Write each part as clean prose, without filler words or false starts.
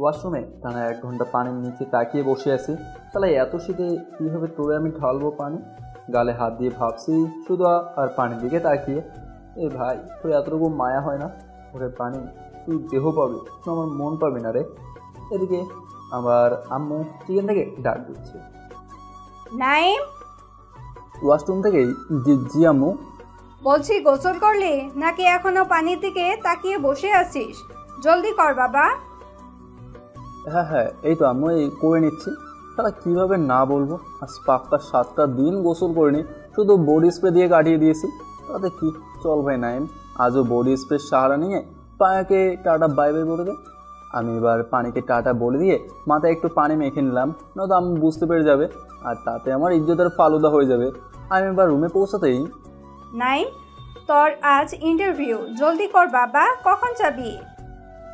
ওয়াশরুমে টানা 1 ঘন্টা পানির নিচে তাকিয়ে বসে আছি। তাহলে এত শীতে কীভাবে তোরে আমি ঢালবো পানি? গালে হাত দিয়ে ভাবছি শুধু, আর পানির দিকে তাকিয়ে। এ ভাই, তোর এতটুকু মায়া হয় না? ওরে পানি, তুই দেহ পাবি, তুই আমার মন পাবি না রে। এদিকে আবার আম্মু চিকেন থেকে ডাক দিচ্ছে। নাইম, ওয়াশরুম থেকেই, জি জি আম্মু। বলছি গোসল করলি নাকি এখনো পানির দিকে তাকিয়ে বসে আছিস? জলদি কর বাবা। হ্যাঁ হ্যাঁ, এই তো আম্মু, এই করে নিচ্ছি। তাহলে কীভাবে না বলবো, আজ পাক্কা 7টা দিন গোসল করিনি, শুধু বডি স্প্রে দিয়ে কাটিয়ে দিয়েছি। তাতে কি, চল ভাই নাইম, আজও বডি স্প্রে সাহারা নিয়ে পায়াকে টাটা বাই বাই বলে দে। আমি এবার পানিকে টাটা বলে দিয়ে মাথায় একটু পানি মেখে নিলাম, নয়তো আম্মু বুঝতে পেরে যাবে, আর তাতে আমার ইজ্জতের ফালুদা হয়ে যাবে। আমি এবার রুমে পৌঁছাতেই, নাইম, তোর আজ ইন্টারভিউ, জলদি কর বাবা, কখন যাবি?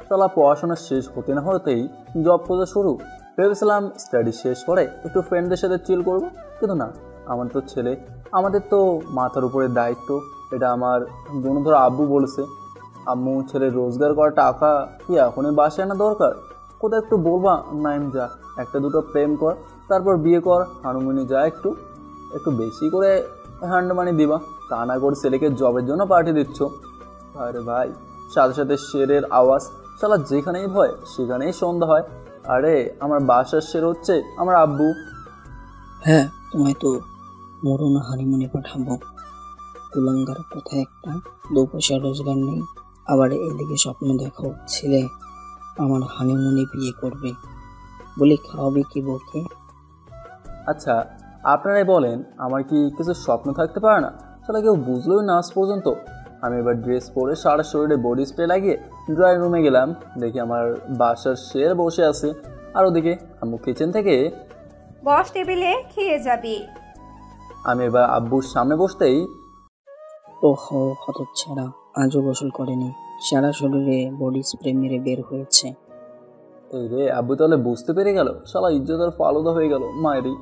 শালা পড়াশোনা শেষ হতে না হতেই জব খোঁজা শুরু। ভেবেছিলাম স্টাডি শেষ করে একটু ফ্রেন্ডদের সাথে চিল করবো, কিন্তু না, আমার তো ছেলে, আমাদের তো মাথার উপরে দায়িত্ব। এটা আমার বন্ধুর আব্বু বলেছে। আম্মু, ছেলে রোজগার করা টাকা কি এখনই বাসে আনা দরকার? কোথাও একটু বলবা নাইম, যা একটা দুটো প্রেম কর, তারপর বিয়ে কর, হানুমুনি যা, একটু একটু বেশি করে হ্যান্ড মানি দিবা, তা না করে ছেলেকে জবের জন্য পাঠিয়ে দিচ্ছ। আরে ভাই, সাথে সাথে শেরের আওয়াজ, শালা যেখানেই ভয় সেখানেই সন্ধ্যা হয়। আরে আমার বাসার শের হচ্ছে আমার আব্বু। হ্যাঁ, তোমায় তো মরুনা হানিমুনে পাঠাবো। কুলাঙ্গার কোথায় একটা, 2 পয়সা রোজগার নেই, আবার এদিকে স্বপ্ন দেখো ছেলে আমার হানিমুনে বিয়ে করবে, বলি খাওয়াবে কি বউকে? আচ্ছা, আপনারাই বলেন, আমার কি কিছু স্বপ্ন থাকতে পারে না? শালা কেউ বুঝলোই না আজ পর্যন্ত। আমি এবার ড্রেস পরে সারা শরীরে বডি স্প্রে লাগিয়ে ড্রয়িং রুমে গেলাম। দেখি আমার বাসার শের বসে আছে, আর ওদিকে আম্মু কিচেন থেকে। বস, টেবিলে খেয়ে যাবি। আমি এবার আব্বুর সামনে বসতেই, ওহো হতচ্ছাড়া, আজও গোসল করেনি, সারা শরীরে বডি স্প্রে মেরে বের হয়েছে। এই রে, আব্বু তাহলে বুঝতে পেরে গেল, শালা ইজ্জতের ফালুদা হয়ে গেল মায়েরই।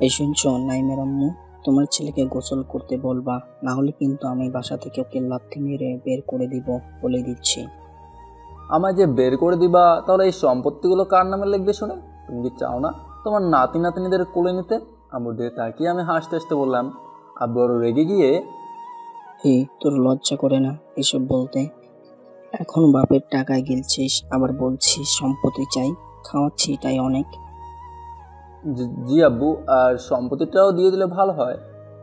এই শুনছো নাইমের আম্মু, তোমার ছেলেকে গোসল করতে বলবা, না হলে কিন্তু আমি বাসা থেকে ওকে লাথি মেরে বের করে দিব, বলে দিচ্ছি। আমায় যে বের করে দিবা, তাহলে এই সম্পত্তিগুলো কার নামে লিখবে শুনে? তুমি কি চাও না তোমার নাতি নাতনিদের কোলে নিতে? আম্মুর দিকে তাকিয়ে আমি হাসতে হাসতে বললাম। আব্বু আরো রেগে গিয়ে, এই তোর লজ্জা করে না এসব বলতে? এখন বাপের টাকায় গিলছিস, আবার বলছিস সম্পত্তি চাই, খাওয়াচ্ছি তাই অনেক। জি আব্বু, আর সম্পত্তিটাও দিয়ে দিলে ভালো হয়।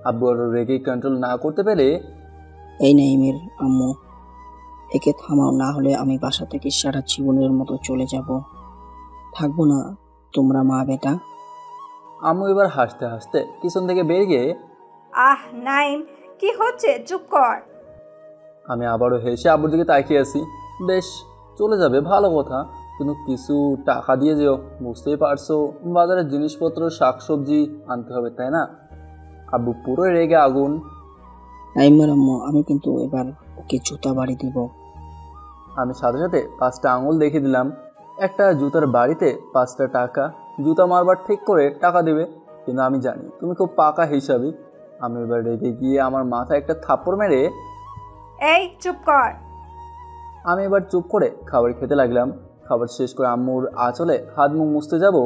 আব্বু আরো রেগে কন্ট্রোল না করতে পেরে, এই নাইমের আম্মু, একে থামাও, না হলে আমি বাসা থেকে সারা জীবনের মতো চলে যাব, থাকবো না তোমরা মা বেটা। আম্মু এবার হাসতে হাসতে কিচেন থেকে বেরিয়ে, আহ নাইম, কি হচ্ছে, চুপ কর। আমি আবারও হেসে আব্বুর দিকে তাকিয়ে আছি। বেশ, চলে যাবে ভালো কথা, কিন্তু কিছু টাকা দিয়ে যেও, বুঝতেই পারছো বাজারের জিনিসপত্র শাকসবজি আনতে হবে, তাই না? আব্বু পুরো রেগে আগুন। নাইমের আম্মু, আমি কিন্তু এবার ওকে জুতা বাড়ি দিব। আমি সাথে সাথে 5টা আঙুল দেখিয়ে দিলাম। একটা জুতার বাড়িতে 5টা টাকা, জুতা মারবার ঠিক করে টাকা দেবে। কিন্তু আমি জানি তুমি খুব পাকা হিসাবি। আমি এবার রেগে গিয়ে আমার মাথায় একটা থাপ্পড় মেরে, এই চুপ কর। আমি এবার চুপ করে খাবার খেতে লাগলাম। খাবার শেষ করে আম্মুর আঁচলে হাত মুখ মুছতে যাব।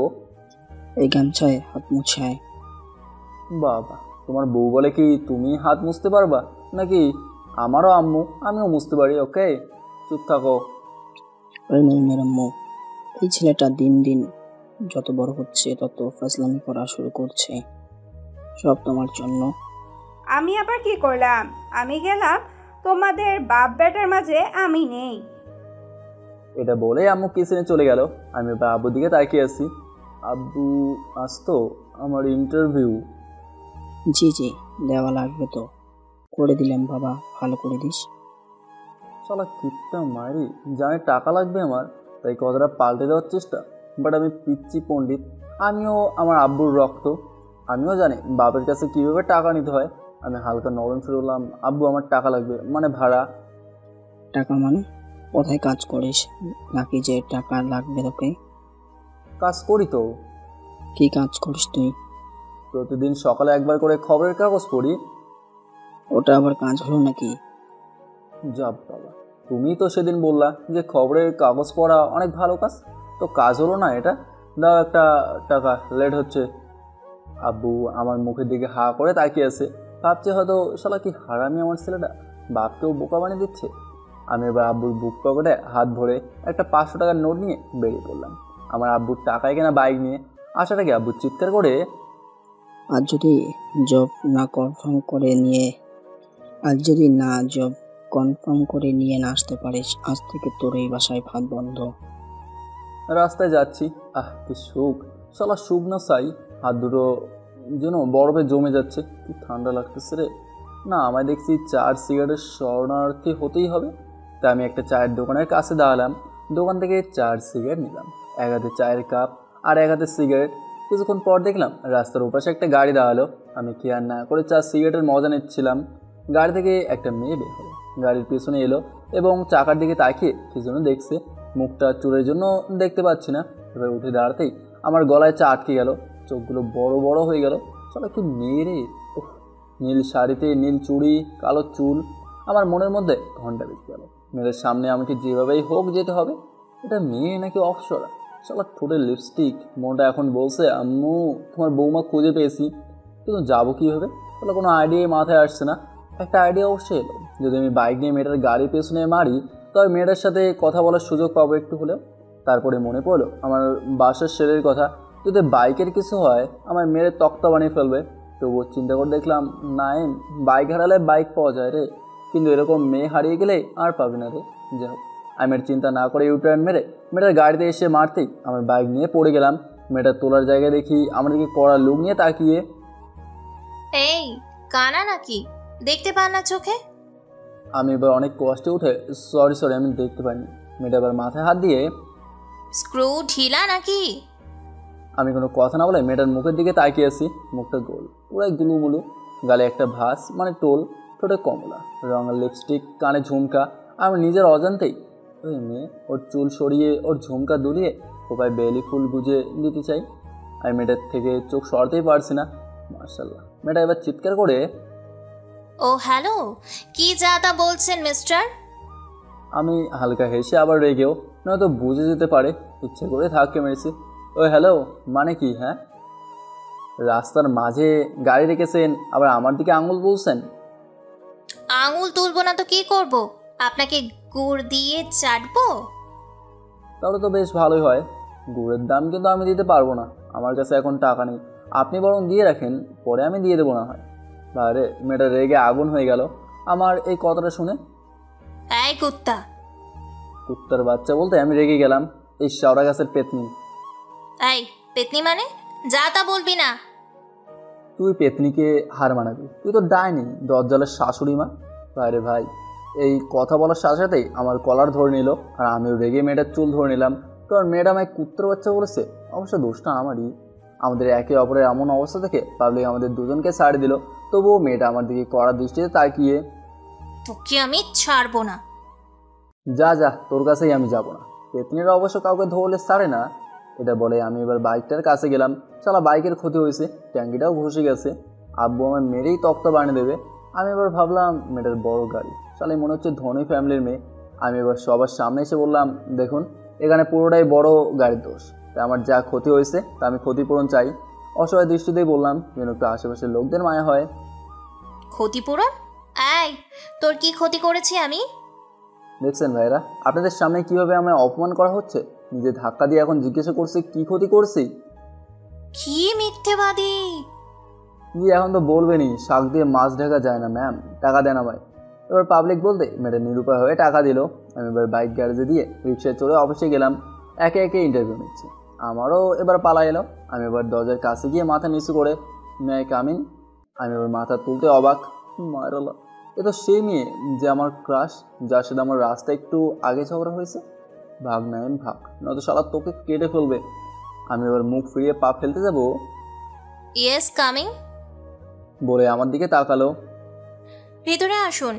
এই গামছায় হাত মুছায়। বাবা, তোমার বউ বলে কি তুমি হাত মুছতে পারবা নাকি? আমারও আম্মু, আমিও মুছতে পারি। ওকে, চুপ থাকো। ওই নাইমের আম্মু, এই ছেলেটা দিন দিন যত বড় হচ্ছে তত ফাজলামি করা শুরু করছে, সব তোমার জন্য। আমি আবার কি করলাম? আমি গেলাম, তোমাদের বাপ বেটার মাঝে আমি নেই। এটা বলে আম্মু কিচেনে চলে গেল। আমি এবার আব্বুর দিকে তাকিয়ে আছি। আব্বু, আজ তো আমার ইন্টারভিউ। জি জি, দেওয়া লাগবে তো, করে দিলাম বাবা, ভালো করে দিস। শালা কিপটা মারি, জানে টাকা লাগবে আমার, তাই কথাটা পাল্টে দেওয়ার চেষ্টা। বাট আমি পিচ্ছি পণ্ডিত, আমিও আমার আব্বুর রক্ত, আমিও জানি বাপের কাছে কীভাবে টাকা নিতে হয়। আমি হালকা নরম সুরে বললাম, আব্বু আমার টাকা লাগবে, মানে ভাড়া। টাকা মানে? কোথায় কাজ করিস নাকি যে টাকা লাগবে তোকে? কাজ করি তো। কি কাজ করিস তুই? প্রতিদিন সকালে একবার করে খবরের কাগজ পড়ি। ওটা আবার কাজ হলো নাকি? যাব বাবা, তুমি তো সেদিন বললা যে খবরের কাগজ পড়া অনেক ভালো কাজ, তো কাজ হলো না এটা? দাও একটা টাকা, লেট হচ্ছে। আব্বু আমার মুখের দিকে হা করে তাকিয়ে আছে, ভাবছে হয়তো শালা কি হারামি আমার ছেলেটা, বাপকেও বোকা বানিয়ে দিচ্ছে। আমি এবার আব্বুর বুক পকেটে হাত ভরে একটা 500 টাকার নোট নিয়ে বেরিয়ে পড়লাম আমার আব্বুর টাকায় কেনা বাইক নিয়ে। আসার আগে আব্বু চিৎকার করে, আর যদি জব না কনফার্ম করে নিয়ে আর যদি না জব কনফার্ম করে নিয়ে না আসতে পারিস, আজ থেকে তোর এই বাসায় ভাত বন্ধ। রাস্তায় যাচ্ছি, কি সুখ, শালা সুখ না চাই, হাত দুটো যেন বরফে জমে যাচ্ছে, কি ঠান্ডা লাগতেছে রে। না, আমায় দেখছি চার সিগারেটের শরণার্থী হতেই হবে। তাই আমি একটা চায়ের দোকানের কাছে দাঁড়ালাম, দোকান থেকে 4 সিগারেট নিলাম, এক হাতে চায়ের কাপ আর এক হাতে সিগারেট। কিছুক্ষণ পর দেখলাম রাস্তার ওপাশে একটা গাড়ি দাঁড়ালো। আমি কেয়ার না করে 4 সিগারেটের মজা নিচ্ছিলাম। গাড়ি থেকে একটা মেয়ে বের হলো, গাড়ির পেছনে এলো এবং চাকার দিকে তাকিয়ে কি জন্য দেখছে। মুখটা চুলের জন্য দেখতে পাচ্ছি না। এবার উঠে দাঁড়াতেই আমার গলায় চা আটকে গেল, চোখগুলো বড় বড় হয়ে গেল। চলো কি মেয়ে রে, নীল শাড়িতে নীল চুড়ি, কালো চুল। আমার মনের মধ্যে ঘন্টা বেজে গেল, মেয়েদের সামনে আমাকে যেভাবেই হোক যেতে হবে। এটা মেয়ে নাকি অপ্সরা? শালা ঠোঁটের লিপস্টিক। মনটা এখন বলছে আম্মু তোমার বৌমা খুঁজে পেয়েছি, কিন্তু যাবো কীভাবে? তাহলে কোনো আইডিয়াই মাথায় আসছে না। একটা আইডিয়া অবশ্যই এলো, যদি আমি বাইক নিয়ে মেয়েটার গাড়ির পেছনে মারি তবে মেয়েটার সাথে কথা বলার সুযোগ পাবো একটু হলেও। তারপরে মনে পড়লো আমার বাসার ছেলের কথা, যদি বাইকের কিছু হয় আমার মেয়ের তক্তা বানিয়ে ফেলবে। তবুও চিন্তা করে দেখলাম নাইম, বাইক হারালে বাইক পাওয়া যায় রে, কিন্তু এরকম মেয়ে হারিয়ে গেলে আর পাবে না রে। যাই হোক, আমি আর চিন্তা না করে ইউটার্ন মেরে মেয়েটার গাড়িতে এসে মারতেই আমার বাইক নিয়ে পড়ে গেলাম। মেয়েটার তোলার জায়গায় দেখি আমার দিকে কড়া লুক নিয়ে তাকিয়ে, এই কানা নাকি, দেখতে পান না চোখে? আমি এবার অনেক কষ্টে উঠে সরি আমি দেখতে পাইনি। মেয়েটা এবার মাথায় হাত দিয়ে, স্ক্রু ঢিলা নাকি? আমি কোনো কথা না বলে মেয়েটার মুখের দিকে তাকিয়ে আছি। মুখটা গোল, পুরাই গুলুমুলু, গালে একটা ভাঁজ মানে টোল, ঠোঁটে কমলা, রঙের লিপস্টিক, কানে ঝুমকা। আমি নিজের অজান্তেই ওই মেয়ে ওর চুল সরিয়ে ওর ঝুমকা দুলিয়ে কোপায় বেলি ফুল গুজে দিতে চাই। আমি মেয়েটার থেকে চোখ সরাতেই পারছি না। মার্শাল্লাহ, মেয়েটা এবার চিৎকার করে, ও হ্যালো, কি যা তা বলছেন মিস্টার? আমি হালকা হেসে আবার রেগেও, নয়তো বুঝে যেতে পারে ইচ্ছে করে ধাক্কে মেরেছি। ও হ্যালো মানে কি? হ্যাঁ, রাস্তার মাঝে গাড়ি রেখেছেন আবার আমার দিকে আঙুল বলছেন? আঙুল তুলবো না তো কি করব? আপনাকে গুড় দিয়ে চাটবো? তাহলে তো বেশ ভালোই হয়। গুড়ের দাম কিন্তু আমি দিতে পারবো না, আমার কাছে এখন টাকা নেই। আপনি বরং দিয়ে রাখেন, পরে আমি দিয়ে দেবো না হয়। আরে মেয়েটা রেগে আগুন হয়ে গেল আমার এই কথাটা শুনে। এই কুত্তা! কুত্তার বাচ্চা বলতে আমি রেগে গেলাম। এই শাওড়া গাছের পেতনি! এই পেতনি মানে? যা তা বলবি না। তুই পেতনিকে হার মানাবি? তুই তো ডাইনি, দজ্জালের শাশুড়ি মা। আরে ভাই, এই কথা বলার সাথে সাথেই আমার কলার ধরে নিল আর আমিও রেগে মেয়েটার চুল ধরে নিলাম, কারণ মেয়েটা আমায় কুত্তার বাচ্চা বলেছে। অবশ্য দোষটা আমারই। আমাদের একে অপরের এমন অবস্থা থেকে পাবলিক আমাদের দুজনকে ছাড়ে দিল, তবুও মেয়েটা আমার দিকে কড়া দৃষ্টিতে তাকিয়ে, তোকে আমি ছাড়বো না। যা যা, তোর কাছেই আমি যাব না। পেতনিরা অবশ্য কাউকে ধরলে ছাড়ে না, এটা বলে আমি এবার বাইকটার কাছে গেলাম। শালা বাইকের ক্ষতি হয়েছে, ট্যাঙ্কিটাও ঘষে গেছে, আব্বু আমার মেরেই তক্তা বানিয়ে দেবে। আমি এবার ভাবলাম মেয়েটার বড় গাড়ি, শালাই মনে হচ্ছে ধনী ফ্যামিলির মেয়ে। আমি এবার সবার সামনে এসে বললাম, দেখুন এখানে পুরোটাই বড় গাড়ির দোষ, তাই আমার যা ক্ষতি হয়েছে তা আমি ক্ষতিপূরণ চাই। অসহায় দৃষ্টিতেই বললাম, যেন একটু আশেপাশের লোকদের মায়া হয়। ক্ষতিপূরণ? এই তোর কি ক্ষতি করেছি আমি? দেখছেন ভাইরা, আপনাদের সামনে কিভাবে আমায় অপমান করা হচ্ছে। নিজে ধাক্কা দিয়ে এখন জিজ্ঞাসা করছি কি ক্ষতি করছি। কি মিথ্যেবাদী! কি এখন তো বলবেনই, শাক দিয়ে মাছ ঢাকা যায় না ম্যাম, টাকা দেন আমায়। এবার পাবলিক বলতে মেয়েটা নিরুপায় হয়ে টাকা দিল। আমি এবার বাইক গ্যারেজে দিয়ে রিক্সায় চড়ে অফিসে গেলাম। একে একে ইন্টারভিউ নিচ্ছি, আমারও এবার পালা এলো। আমি এবার দরজার কাছে গিয়ে মাথা নিচু করে, মেয়ে কামিন। আমি এবার মাথা তুলতে অবাক, মারলা, এ তো সেই মেয়ে যে আমার ক্রাশ, যার সাথে আমার রাস্তা একটু আগে ঝগড়া হয়েছে। ভাগ নাইন ভাগ, নয়তো শালা তোকে কেটে ফেলবে। আমি এবার মুখ ফিরিয়ে পা ফেলতে যাব ইয়েস কামিং বলে আমার দিকে তাকালো। ভিতরে আসুন।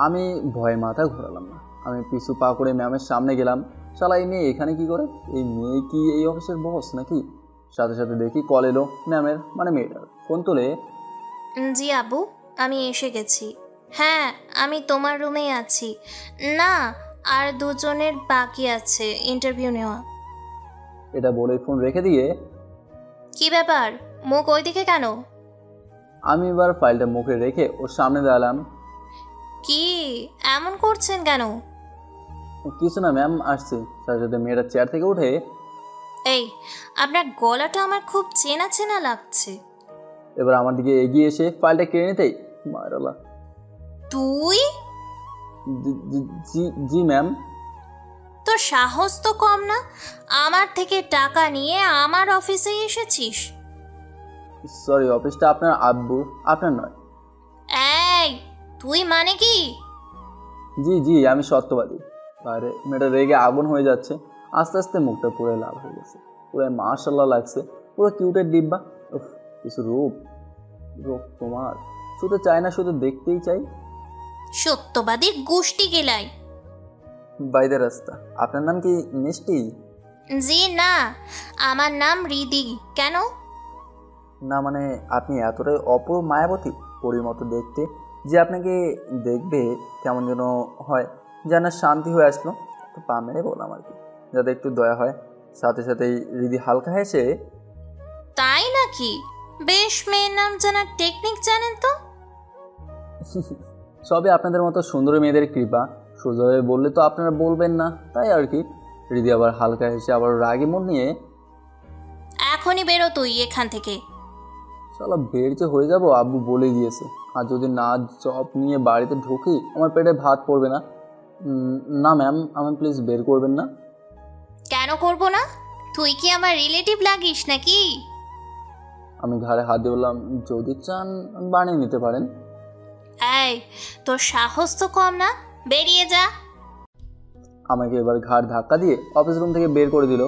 আমি ভয়ে মাথা ঘোরালাম না, আমি পিছু পা করে ম্যামের সামনে গেলাম। শালা এই মেয়ে এখানে কি করে? এই মেয়ে কি এই অফিসের বস নাকি? সাথে সাথে দেখি কল এলো ম্যামের, মানে মেয়েটার। ফোন তুলে, জি আব্বু, আমি এসে গেছি। হ্যাঁ, আমি তোমার রুমেই আছি। না, আর দুজনের বাকি আছে ইন্টারভিউ নেওয়া। এটা বলে ফোন রেখে দিয়ে কি ব্যাপার, মুখ ওইদিকে কেন? আমি এবার ফাইলটা মুখে রেখে ওর সামনে দাঁড়ালাম। কি এমন করছেন কেন? কিছু না ম্যাম, আসছি। সাথে সাথে মেয়েটা চেয়ার থেকে উঠে এই, আপনার গলাটা আমার খুব চেনা চেনা লাগছে। এবার আমার দিকে এগিয়ে এসে ফাইলটা কেড়ে নিতেই মারালা। তুই? জি জি ম্যাম। তোর সাহস তো কম না, আমার থেকে টাকা নিয়ে আমার অফিসে এসেছিস। সরি, অফিসটা আপনার আব্বুর, আপনার নয়। এই, তুই মানে কি? জি জি, আমি সত্যবাদী। আরে মেয়েটা রেগে আগুন হয়ে যাচ্ছে। আস্তে আস্তে মুখটা পুরো লাল হয়ে গেছে। পুরো মাশাআল্লাহ লাগছে, পুরো কিউটের ডিব্বা। উফ, কিছু রূপ রূপ তোমার, শুধু চাই না, শুধু দেখতেই চাই। সত্যবাদীর গোষ্ঠী গেলাই। বাইদের রাস্তা। আপনার নাম কি মিষ্টি? জি না, আমার নাম রিদি। কেন? না মানে আপনি এতটাই অপূর্ব মায়াবতী, পরীর মতো দেখতে, যে আপনাকে দেখবে কেমন যেন হয়, যেন শান্তি হয়ে আসলো। তো পা মেরে বললাম আর কি, যাতে একটু দয়া হয়। সাথে সাথেই রিদি হালকা হেসে তাই নাকি? বেশ, মেয়ের নাম জানার টেকনিক জানেন তো। সবে আপনাদের মতো সুন্দর মেয়েদের কৃপা। সোজাভাবে বললে তো আপনারা বলবেন না, তাই আর কি। রিদি আবার হালকা হেসে আবার রাগি মন নিয়ে এখনই বেরো তুই এখান থেকে। শালা বের যে হয়ে যাব, আব্বু বলে দিয়েছে। আর যদি না জব নিয়ে বাড়িতে ঢুকি, আমার পেটে ভাত পড়বে না। না ম্যাম, আমি প্লিজ বের করবেন না। কেন করব না? তুই কি আমার রিলেটিভ লাগিস নাকি? আমি ঘাড়ে হাত দিয়ে বললাম, যদি চান বানিয়ে নিতে পারেন। এই, তোর সাহস তো কম না, বেরিয়ে যা। আমাকে এবার ঘাড় ধাক্কা দিয়ে অফিস রুম থেকে বের করে দিল।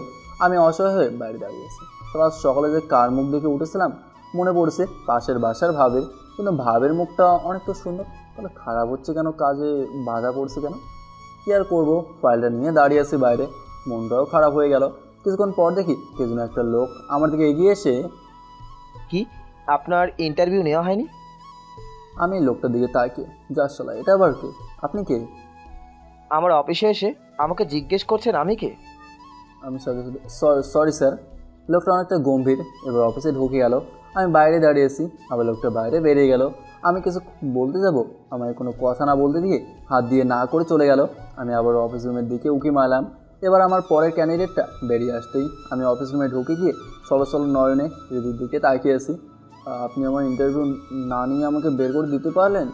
আমি অসহায় হয়ে বাইরে দাঁড়িয়েছি। সারা সকালে যে কার মুখ দেখে উঠেছিলাম মনে পড়ছে, পাশের বাসার ভাবের। কিন্তু ভাবের মুখটা অনেকটা সুন্দর, তাহলে খারাপ হচ্ছে কেন, কাজে বাধা পড়ছে কেন? কি আর করবো, ফাইলটা নিয়ে দাঁড়িয়ে আছি বাইরে। মনটাও খারাপ হয়ে গেল। কিছুক্ষণ পর দেখি কে যেন একটা লোক আমার দিকে এগিয়ে এসে, কি আপনার ইন্টারভিউ নেওয়া হয়নি? আমি লোকটার দিকে তাকিয়ে, যার শালা এটা আবার কে, আপনি কে? আমার অফিসে এসে আমাকে জিজ্ঞেস করছেন আমি কে? আমি সাথে সাথে সরি স্যার। লোকটা অনেকটা গম্ভীর। এবার অফিসে ঢুকে গেল। আমি বাইরে দাঁড়িয়েছি, আবার লোকটা বাইরে বেরিয়ে গেল। আমি কিছু বলতে যাব, আমায় কোনো কথা না বলতে দিয়ে হাত দিয়ে না করে চলে গেল। আমি আবার অফিস রুমের দিকে উঁকি মারলাম। এবার আমার পরের ক্যান্ডিডেটটা বেরিয়ে আসতেই আমি অফিস রুমে ঢুকে গিয়ে সলো সলো নয়নে রিদির দিকে তাকিয়ে আছি। আপনি আমার ইন্টারভিউ না নিয়ে আমাকে বের করে দিতে পারলেন?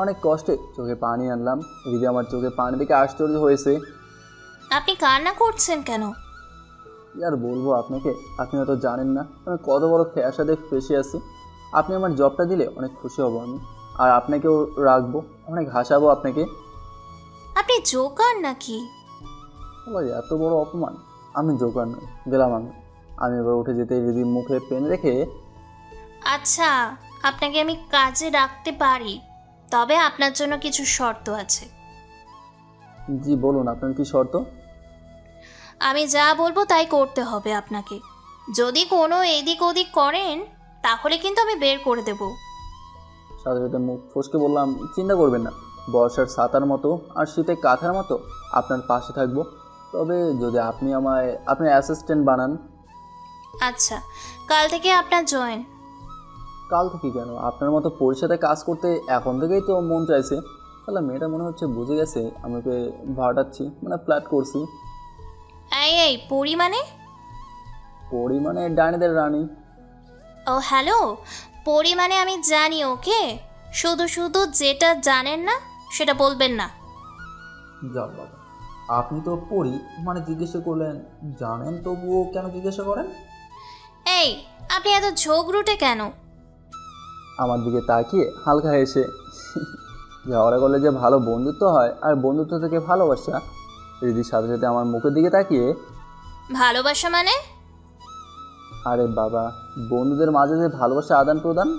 অনেক কষ্টে চোখে পানি আনলাম। রিদি আমার চোখে পানি দেখে আশ্চর্য হয়েছে। আপনি কান্না করছেন কেন? কি আর বলবো আপনাকে, আপনি হয়তো জানেন না আমি কত বড় ফ্যাসাদে ফেসে আছি। আপনি আমার জবটা দিলে অনেক খুশি হব আমি, আর আপনাকেও রাখবো, অনেক হাসাবো আপনাকে। আপনি জোকার নাকি? বলো, এত বড় অপমান! আমি জোকার নই, গেলাম আমি। আমি এবার উঠে যেতে দিদি মুখে পেন রেখে, আচ্ছা, আপনাকে আমি কাজে রাখতে পারি, তবে আপনার জন্য কিছু শর্ত আছে। জি বলুন, আপনার কি শর্ত? আমি যা বলবো তাই করতে হবে আপনাকে। যদি কোনো এদিক ওদিক করেন তাহলে কিন্তু আমি বের করে দেব। সাথে সাথে মুখ ফসকে বললাম, চিন্তা করবেন না, বর্ষার ছাতার মতো আর শীতে কাঁথার মতো আপনার পাশে থাকবো। তবে যদি আপনি আমায় আপনার অ্যাসিস্ট্যান্ট বানান। আচ্ছা, কাল থেকে আপনার জয়েন। কাল থেকে কেন? আপনার মতো পরিষদে কাজ করতে এখন থেকেই তো মন চাইছে। তাহলে মেয়েটা মনে হচ্ছে বুঝে গেছে আমাকে ভাটাচ্ছি, মানে ফ্ল্যাট করছি। এই পরিমাণে? পরিমাণে ডাইনিদের রানী। ও হ্যালো, পরিমাণে আমি জানি। ওকে, শুধু শুধু যেটা জানেন না সেটা বলবেন না। যাও বাবা, আপনি তো পড়ি মানে জিজ্ঞাসা করলেন, জানেন তবুও কেন জিজ্ঞাসা করেন? এই, আপনি এত ঝগড়ুটে কেন? আমার দিকে তাকিয়ে হালকা হেসে, ঝগড়া করলে যে ভালো বন্ধুত্ব হয়, আর বন্ধুত্ব থেকে ভালোবাসা। রিদির সাথে সাথে আমার মুখের দিকে তাকিয়ে, ভালোবাসা মানে? আরে বাবা, বন্ধুদের মাঝে যে ভালোবাসা আদান প্রদান।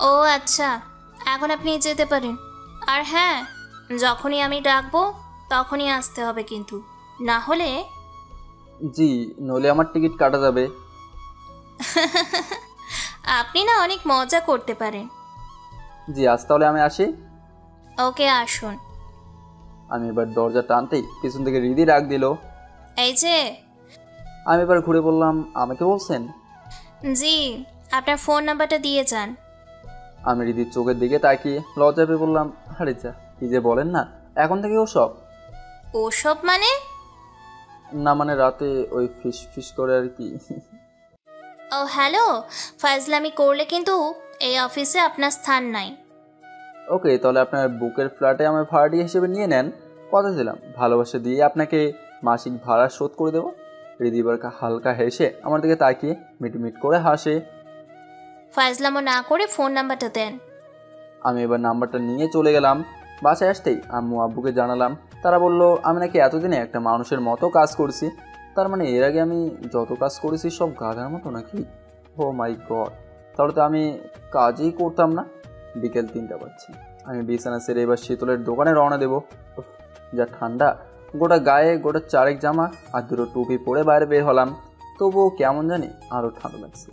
ও আচ্ছা, এখন আপনি যেতে পারেন। আর হ্যাঁ, যখনই আমি ডাকবো তখনই আসতে হবে কিন্তু, না হলে। জি, নইলে আমার টিকিট কাটা যাবে। আপনি না অনেক মজা করতে পারেন। জি, আজ তাহলে আমি আসি। ওকে আসুন। আমি এবার দরজা টানতেই পিছন থেকে হৃদি ডাক দিল। এই যে। আমি এবার ঘুরে বললাম, আমাকে বলছেন? জি, আপনার ফোন নাম্বারটা দিয়ে যান। আমি হৃদির চোখের দিকে তাকিয়ে লজ্জা পেয়ে বললাম, আরে যা, কি যে বলেন না, এখন থেকে ওসব? ওসব মানে? না মানে রাতে ওই ফিস ফিস করে আর কি। ও হ্যালো, ফাজলামি করলে কিন্তু এই অফিসে আপনার স্থান নাই। ওকে, তাহলে আপনার বুকের ফ্ল্যাটে আমার ভাড়াটিয়া হিসেবে নিয়ে নেন। কথা দিলাম ভালোবাসা দিয়ে আপনাকে মাসিক ভাড়া শোধ করে দেবো। হৃদিবার হালকা হেসে আমার দিকে তাকিয়ে মিটমিট করে হাসে। ফাজলামো না করে ফোন নাম্বারটা দেন। আমি এবার নাম্বারটা নিয়ে চলে গেলাম। বাসায় আসতেই আম্মু আব্বুকে জানালাম। তারা বলল আমি নাকি এতদিনে একটা মানুষের মতো কাজ করছি। তার মানে এর আগে আমি যত কাজ করেছি সব গাধার মতো নাকি? ও মাই গড, তাহলে তো আমি কাজই করতাম না। বিকেল 3টা বাজছে। আমি বিছানা সেরে এবার শীতলের দোকানে রওনা দেবো। উফ, যা ঠান্ডা! গোটা গায়ে গোটা চারেক জামা আর দুটো টুপি পরে বাইরে বের হলাম। তবুও কেমন জানি আরও ঠান্ডা লাগছে।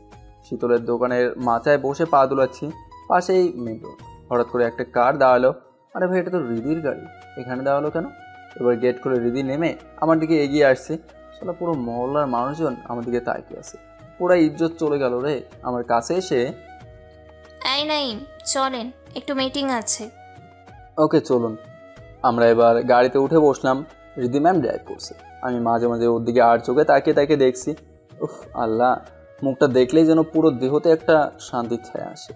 শীতলের দোকানের মাচায় বসে পা দুলাচ্ছি। পাশেই মেন রোড। হঠাৎ করে একটা কার দাঁড়ালো। আরে ভাই, এটা তো হৃদির গাড়ি, এখানে দাঁড়ালো কেন? এবার গেট খুলে হৃদি নেমে আমার দিকে এগিয়ে আসছে। শালা পুরো মহল্লার মানুষজন আমার দিকে তাকিয়ে আছে। পুরা ইজ্জত চলে গেল রে। আমার কাছে এসে, এই নাইম, চলেন, একটু মিটিং আছে। ওকে চলুন। আমরা এবার গাড়িতে উঠে বসলাম। হৃদি ম্যাম ড্রাইভ করছে। আমি মাঝে মাঝে ওর দিকে আর চোখে তাকিয়ে তাকিয়ে দেখছি। উফ আল্লাহ, মুখটা দেখলেই যেন পুরো দেহতে একটা শান্তির ছায়া আসে।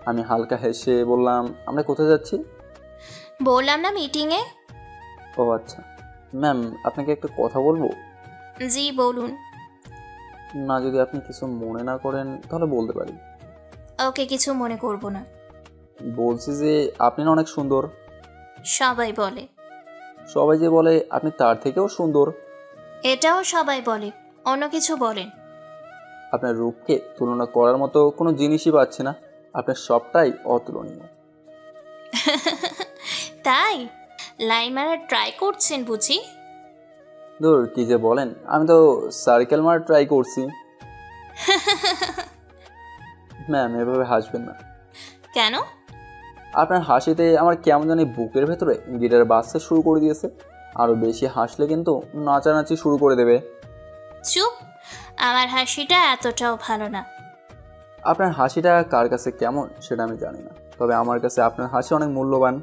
আমি হালকা হেসে বললাম, আমরা কোথায় যাচ্ছি? বললাম না মিটিংয়ে। ও আচ্ছা ম্যাম, আপনাকে একটা কথা বলবো? জি বলুন। না, যদি আপনি কিছু মনে না করেন তাহলে বলতে পারি। ওকে, কিছু মনে করব না। বলছি যে আপনি না অনেক সুন্দর। সবাই বলে। সবাই যে বলে আপনি তার থেকেও সুন্দর। এটাও সবাই বলে, অন্য কিছু বলেন। আপনার রূপকে তুলনা করার মতো কোনো জিনিসই পাচ্ছি না। আপনার সবটাই অতুলনীয়। তাই লাইন মারার ট্রাই করছেন বুঝি? ধুর, কি যে বলেন, আমি তো সার্কেল মার ট্রাই করছি। ম্যাম, এভাবে হাসবেন না। কেন? আপনার হাসিতে আমার কেমন জানি বুকের ভেতরে গিটার বাজতে শুরু করে দিয়েছে। আরও বেশি হাসলে কিন্তু নাচানাচি শুরু করে দেবে। চুপ, আমার হাসিটা এতটাও ভালো না। আপনার হাসিটা কার কাছে কেমন সেটা আমি জানি না, তবে আমার কাছে আপনার হাসি অনেক মূল্যবান।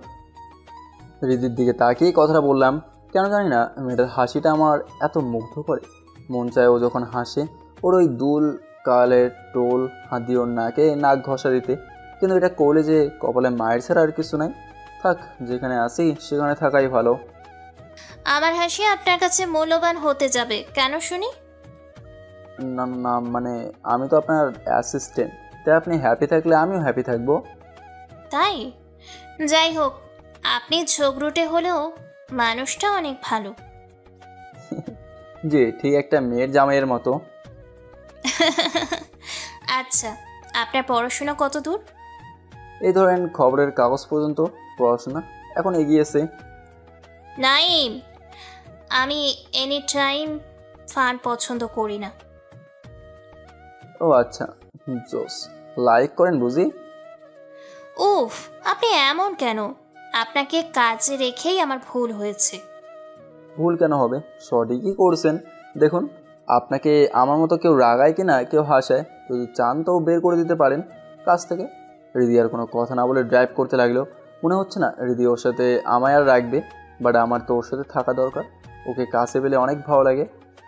হৃদির দিকে তাকিয়ে কথাটা বললাম। কেন জানি না মেয়েটার হাসিটা আমার এত মুগ্ধ করে। মন চায় ও যখন হাসে ওর ওই দুল কালের টোল হাত দিয়ে ওর নাকে নাক ঘষা দিতে। কিন্তু এটা করলে যে কপালে মায়ের ছাড়া আর কিছু নাই। থাক, যেখানে আসি সেখানে থাকাই ভালো। আমার হাসি আপনার কাছে মূল্যবান হতে যাবে কেন শুনি? না না, মানে আমি তো আপনার অ্যাসিস্ট্যান্ট, তাই আপনি হ্যাপি থাকলে আমিও হ্যাপি থাকবো। তাই? যাই হোক, আপনি ঝগড়ুটে হলেও মানুষটা অনেক ভালো। জি, ঠিক একটা মেয়ের জামাইয়ের মতো। আচ্ছা, আপনার পড়াশোনা কত দূর? এই ধরেন খবরের কাগজ পর্যন্ত পড়াশোনা এখন এগিয়েছে। নাইম, আমি এনি টাইম ফান পছন্দ করি না। ও আচ্ছা, জোস। লাইক করেন বুঝি? উফ, আপনি এমন কেন? আপনাকে কাজে রেখেই আমার ভুল হয়েছে। ভুল কেন হবে? সঠিকই করছেন। দেখুন, আপনাকে আমার মতো কেউ রাগায় কিনা কেউ হাসায়, যদি চান তো বের করে দিতে পারেন কাজ থেকে। হৃদি আর কোনো কথা না বলে ড্রাইভ করতে লাগলো। মনে হচ্ছে না হৃদি ওর সাথে আমায় আর রাখবে, বাট আমার তো ওর সাথে থাকা দরকার। ওকে কাছে পেলে অনেক ভালো লাগে।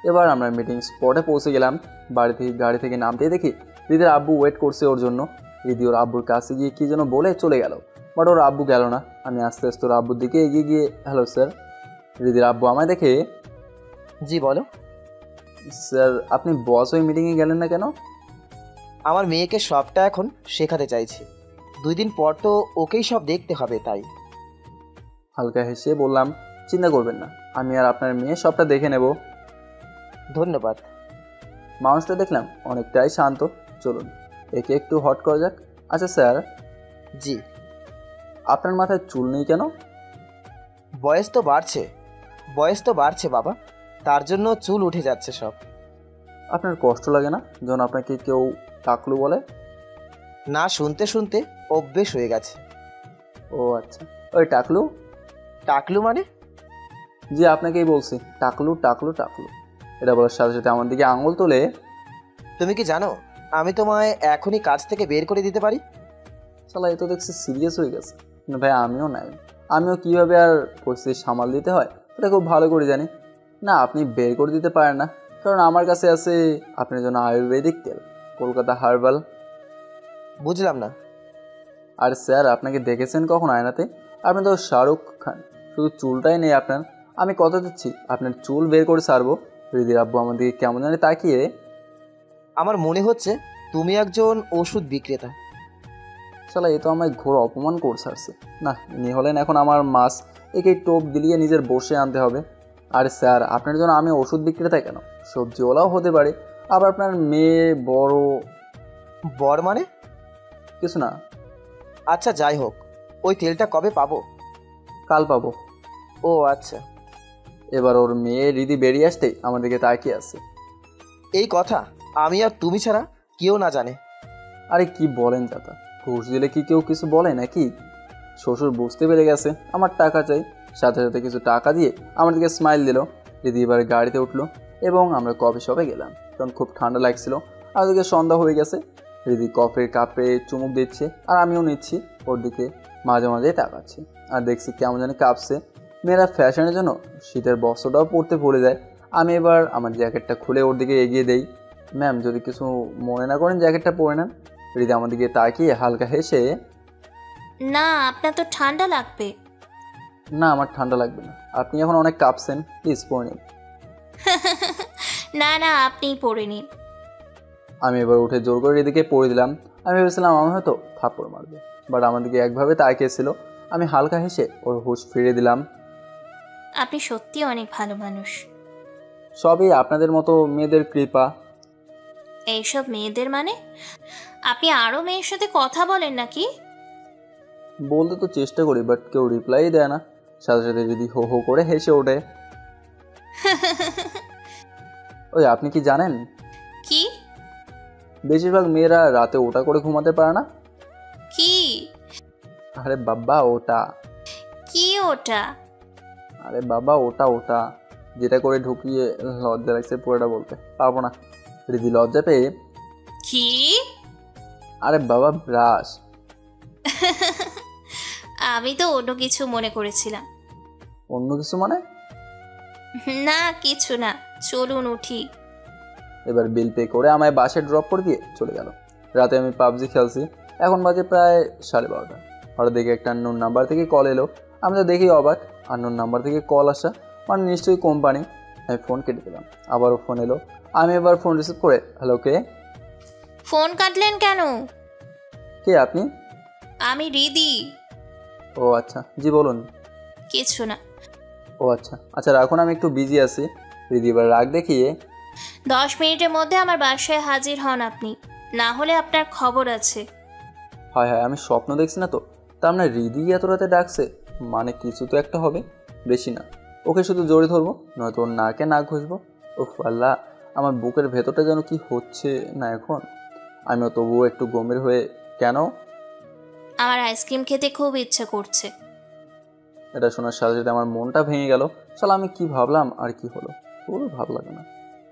এবার আমরা মিটিং স্পটে পৌঁছে গেলাম। গাড়ি থেকে নামতেই দেখি হৃদির আব্বু ওয়েট করছে ওর জন্য। হৃদি ওর আব্বুর কাছে গিয়ে কী যেন বলে চলে গেল, বাট ওর আব্বু গেল না। আমি আস্তে আস্তে ওর আব্বুর দিকে এগিয়ে গিয়ে, হ্যালো স্যার। হৃদির আব্বু আমায় দেখে, জি বলো। স্যার আপনি বস হয়ে মিটিংয়ে গেলেন না কেন? আমার মেয়েকে সবটা এখন শেখাতে চাইছি। 2 দিন পর তো ওকেই সব দেখতে হবে, তাই। হালকা হেসে বললাম, চিন্তা করবেন না, আমি আর আপনার মেয়ে সবটা দেখে নেব। ধন্যবাদ। মানুষটা দেখলাম অনেকটাই শান্ত। চলুন একে একটু হট করা যাক। আচ্ছা স্যার, জি। আপনার মাথায় চুল নেই কেন? বয়স তো বাড়ছে বাবা, তার জন্য চুল উঠে যাচ্ছে সব। আপনার কষ্ট লাগে না যখন আপনাকে কেউ টাকলু বলে? না, শুনতে শুনতে অভ্যেস হয়ে গেছে। ও আচ্ছা, ওই টাকলু। টাকলু মানে? জি আপনাকেই বলছি, টাকলু টাকলু টাকলু। এটা বলার সাথে সাথে আমার দিকে আঙুল তুলে, তুমি কি জানো আমি তোমায় এখনই কাজ থেকে বের করে দিতে পারি? শালা এ তো দেখছি সিরিয়াস হয়ে গেছে। কিন্তু ভাই আমিও নাই, আমিও কীভাবে আর পরিস্থিতি সামাল দিতে হয় সেটা খুব ভালো করে জানি। না আপনি বের করে দিতে পারেন না, কারণ আমার কাছে আছে আপনার জন্য আয়ুর্বেদিক তেল, কলকাতা হার্বাল। বুঝলাম না। আর স্যার আপনাকে দেখেছেন কখন আয়নাতে? আপনি তো শাহরুখ খান, শুধু চুলটাই নেই আপনার। আমি কথা দিচ্ছি আপনার চুল বের করে ছাড়বো। হৃদির আব্বু আমার দিকে কেমন জানি তাকিয়ে, আমার মনে হচ্ছে তুমি একজন ওষুধ বিক্রেতা। শালা এ তো আমায় ঘোর অপমান করছে আসছে। না ইনি হলেন এখন আমার মাস, একে টোপ দিলিয়ে নিজের বসে আনতে হবে। আর স্যার আপনার জন্য আমি ওষুধ বিক্রেতা কেন, সবজিওয়ালাও হতে পারে। আবার আপনার মেয়ে বড়। বর মানে? কিছু না। আচ্ছা যাই হোক, ওই তেলটা কবে পাবো? কাল পাবো। ও আচ্ছা। এবার ওর মেয়ে হৃদি বেরিয়ে আসতেই আমাদেরকে তাকিয়ে আছে। এই কথা আমি আর তুমি ছাড়া কেউ না জানে। আরে কি বলেন চাচা, ঘুষ দিলে কি কেউ কিছু বলে নাকি? শ্বশুর বুঝতে পেরে গেছে আমার টাকা চাই, সাথে সাথে কিছু টাকা দিয়ে আমার দিকে স্মাইল দিল। দিদি এবার গাড়িতে উঠলো এবং আমরা কফি শপে গেলাম, কারণ খুব ঠান্ডা লাগছিল। আর ওদিকে সন্ধ্যা হয়ে গেছে। দিদি কফির কাপে চুমুক দিচ্ছে আর আমিও নিচ্ছি, ওর দিকে মাঝে মাঝে তাকাচ্ছি। আর দেখছি কেমন জানি কাঁপছে। মেয়েরা ফ্যাশনের জন্য শীতের বস্ত্রটাও পরতে ভুলে যায়। আমি এবার আমার জ্যাকেটটা খুলে ওর দিকে এগিয়ে দেই। ম্যাম যদি কিছু মনে না করেন জ্যাকেটটা পরে নেন। হৃদি আমার দিকে তাকিয়ে হালকা হেসে, না আপনার তো ঠান্ডা লাগবে। না আমার ঠান্ডা লাগবে না, আপনি এখন অনেক কাঁপছেন, প্লিজ পরে নিন। না না আপনিই পরে নিন। আমি এবার উঠে জোর করে হৃদিকে পরে দিলাম। আমি ভেবেছিলাম আমার হয়তো থাপ্পড় মারবে, বাট আমার দিকে একভাবে তাকিয়েছিল। আমি হালকা হেসে ওর হুঁশ ফিরিয়ে দিলাম। আপনি সত্যি অনেক ভালো মানুষ। সবই আপনাদের মতো মেয়েদের কৃপা। এইসব মেয়েদের মানে? আপনি আরও মেয়ের সাথে কথা বলেন নাকি? বলতে তো চেষ্টা করি, বাট কেউ রিপ্লাই দেয় না। সাথে সাথে হৃদি হো হো করে হেসে ওঠে। ওই আপনি কি জানেন, কি? বেশিরভাগ মেয়েরা রাতে ওটা করে ঘুমাতে পারে না। কি? আরে বাবা ওটা। কি ওটা? আরে বাবা ওটা ওটা যেটা করে ঢুকিয়ে, লজ্জা লাগছে পুরোটা বলতে পারবো না। হৃদি লজ্জা পেয়ে, কি? আরে বাবা ব্রাশ। আমি তো অন্য কিছু মনে করেছিলাম। অন্য কিছু মানে? না কিছু না, চলুন উঠি। এবার বিল পে করে আমায় বাসে ড্রপ করে দিয়ে চলে গেল। রাতে আমি পাবজি খেলছি, এখন বাজে প্রায় 12:30। হঠাৎ দেখে একটা আননোন নাম্বার থেকে কল এলো। আমি তো দেখি অবাক, আননোন নাম্বার থেকে কল আসা মানে নিশ্চয়ই কোম্পানি। আমি ফোন কেটে দিলাম, আবারও ফোন এলো। আমি এবার ফোন রিসিভ করে, হ্যালো কে? ফোন কাটলেন কেন? কে আপনি? আমি হৃদি। ও আচ্ছা, জি বলুন। কিছু না। ও আচ্ছা আচ্ছা রাখুন, আমি একটু বিজি আছি। হৃদি এবার রাগ দেখিয়ে, 10 মিনিটের মধ্যে আমার বাসায় হাজির হন আপনি, না হলে আপনার খবর আছে। হায় হায় আমি স্বপ্ন দেখছি না তো? তার মানে হৃদি এত রাতে ডাকছে, মানে কিছু তো একটা হবে। বেশি না, ওকে শুধু জড়ে ধরবো, নয়তো ওর নাকে নাক ঘষবো। ওহ আল্লাহ, আমার বুকের ভেতরটা যেন কি হচ্ছে না এখন। আমিও তবুও একটু গম্ভীর হয়ে, কেন? আমার আইসক্রিম খেতে খুব ইচ্ছে করছে। এটা শোনার সাথে সাথে আমার মনটা ভেঙে গেল। শালা আমি কি ভাবলাম আর কি হলো, পুরো ভালো লাগে না।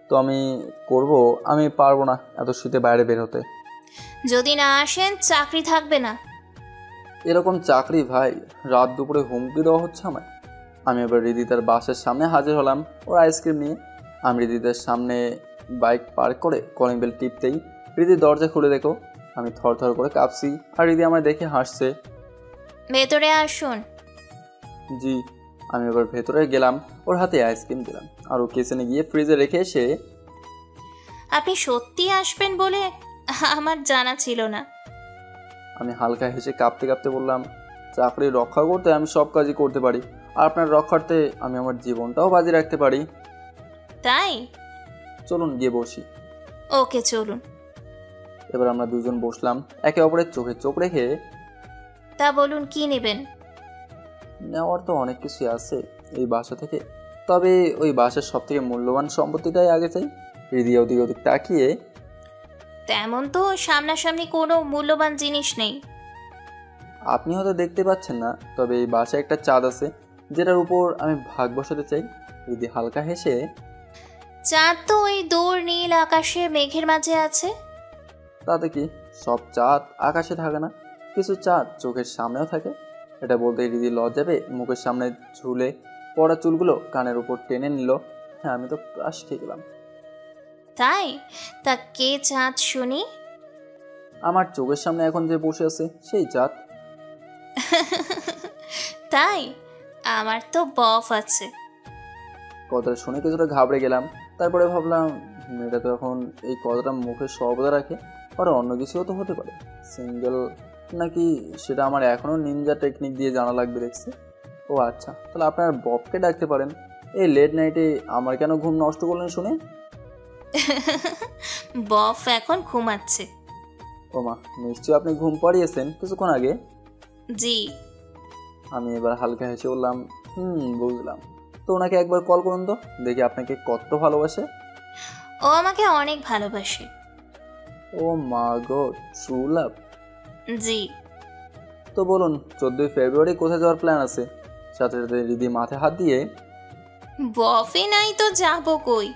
তো আমি করব, আমি পারবো না এত শীতে বাইরে বের হতে। যদি না আসেন চাকরি থাকবে না। এরকম চাকরি ভাই, রাত দুপুরে হুমকি দেওয়া হচ্ছে আমায়। আমি এবার হৃদিতার বাসের সামনে হাজির হলাম ওর আইসক্রিম নিয়ে। আমি হৃদিতার সামনে বাইক পার্ক করে কলিং বেল টিপতেই হৃদির দরজা খুলে দেখো আমি থরথর করে কাঁপছি, আর হৃদি আমায় দেখে হাসছে। ভেতরে আসুন। জি। আমি এবার ভেতরে গেলাম, ওর হাতে আইসক্রিম দিলাম আর ও কিচেনে গিয়ে ফ্রিজে রেখে এসে, আপনি সত্যি আসবেন বলে আমার জানা ছিল না। আমি হালকা হেসে কাঁপতে কাঁপতে বললাম, চাকরি রক্ষা করতে আমি সব কাজই করতে পারি, আর আপনার রক্ষার্থে আমি আমার জীবনটাও বাজি রাখতে পারি। তাই? চলুন গিয়ে বসি। ওকে চলুন। এবার আমরা দুজন বসলাম একে অপরের চোখে চোখ রেখে। তা বলুন কি নেবেন? নেওয়ার তো অনেক কিছু আছে এই বাসা থেকে, তবে ওই বাসার সব থেকে মূল্যবান সম্পত্তিটাই আগে চাই। হৃদি ওদিক ওদিক তাকিয়ে, তেমন তো সামনাসামনি কোনো মূল্যবান জিনিস নেই। আপনি হয়তো দেখতে পাচ্ছেন না, তবে এই বাসায় একটা চাঁদ আছে যেটার উপর আমি ভাগ বসাতে চাই। রিদি হালকা হেসে, চাঁদ তো ওই দূর নীল আকাশে মেঘের মাঝে আছে। তাতে কি, সব চাঁদ আকাশে থাকে না, কিছু চাঁদ চোখের সামনেও থাকে। এটা বলতে রিদি লজ্জা পেয়ে মুখের সামনে ঝুলে পড়া চুলগুলো কানের উপর টেনে নিল। হ্যাঁ, আমি তো ক্রাশ খেয়ে গেলাম। তাই? তা কে চাঁদ শুনি? আমার চোখের সামনে এখন যে বসে আছে সেই চাঁদ। তাই? আমার তো বফ আছে। কথাটা শুনে কিছুটা ঘাবড়ে গেলাম। তারপরে ভাবলাম, মেয়েটা তো এখন এই কথাটা মুখে সর্বদা রাখে, আর অন্য কিছুও তো হতে পারে। সিঙ্গেল নাকি সেটা আমার এখনও নিনজা টেকনিক দিয়ে জানা লাগবে দেখছি। ও আচ্ছা, তাহলে আপনার ববকে ডাকতে পারেন। এই লেট নাইটে আমার কেন ঘুম নষ্ট করলেন শুনে? বফ এখন ঘুমাচ্ছে। ও মা, নিশ্চয়ই আপনি ঘুম পাড়িয়েছেন কিছুক্ষণ আগে। জি। আমি এবার হালকা হেসে বললাম, বুঝলাম। তো ওনাকে একবার কল করুন তো, দেখি আপনাকে কত ভালোবাসে। ও আমাকে অনেক ভালোবাসে। ও মা গো, ট্রু লাভ। জি। তো বলুন, 14 ফেব্রুয়ারি কোথায় যাওয়ার প্ল্যান আছে? সাথে সাথে রিদি মাথায় হাত দিয়ে, বফে নাই তো যাবো কই?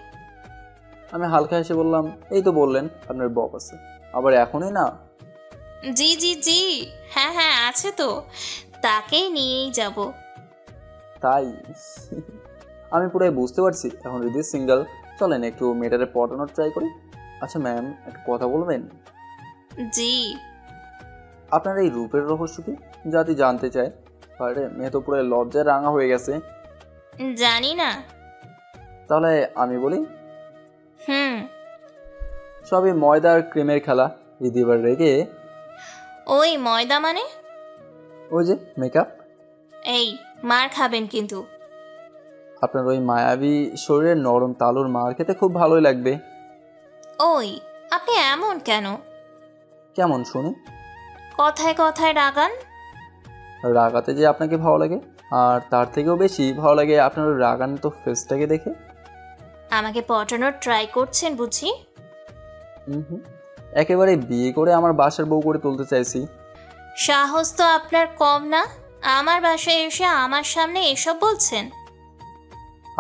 আমি হালকা হেসে বললাম, এই তো বললেন আপনার বব আছে, আবার এখনই না? জি জি জি, হ্যাঁ হ্যাঁ আছে তো, তাকেই নিয়েই যাব। তাই? আমি পুরাই বুঝতে পারছি এখন রিদি সিঙ্গেল। চলেন একটু মেয়েটারে পটানোর ট্রাই করি। আচ্ছা ম্যাম, একটা কথা বলবেন? জি। আপনার এই রূপের রহস্য কি জাতি জানতে চায়। আরে মেয়ে তো পুরো লজ্জায় রাঙা হয়ে গেছে। জানি না। তাহলে আমি বলি, হুম। সবই ময়দা আর ক্রিমের খেলা। রিদি এবার রেগে, ওই ময়দা মানে? ওই যে মেকআপ। এই মার খাবেন কিন্তু। আপনার ওই মায়াবী শরীরের নরম তালুর মার খেতে খুব ভালোই লাগবে। ওই আপনি এমন কেন? কেমন শুনি? কথায় কথায় রাগান। রাগাতে যে আপনাকে ভালো লাগে, আর তার থেকেও বেশি ভালো লাগে আপনার ওই রাগান্বিত ফেসটাকে দেখে। আমাকে পটানোর ট্রাই করছেন বুঝি? হুম, একেবারে বিয়ে করে আমার বাসার বউ করে তুলতে চাইছি। সাহস তো আপনার কম না, আমার বাসায় এসে আমার সামনে এসব বলছেন।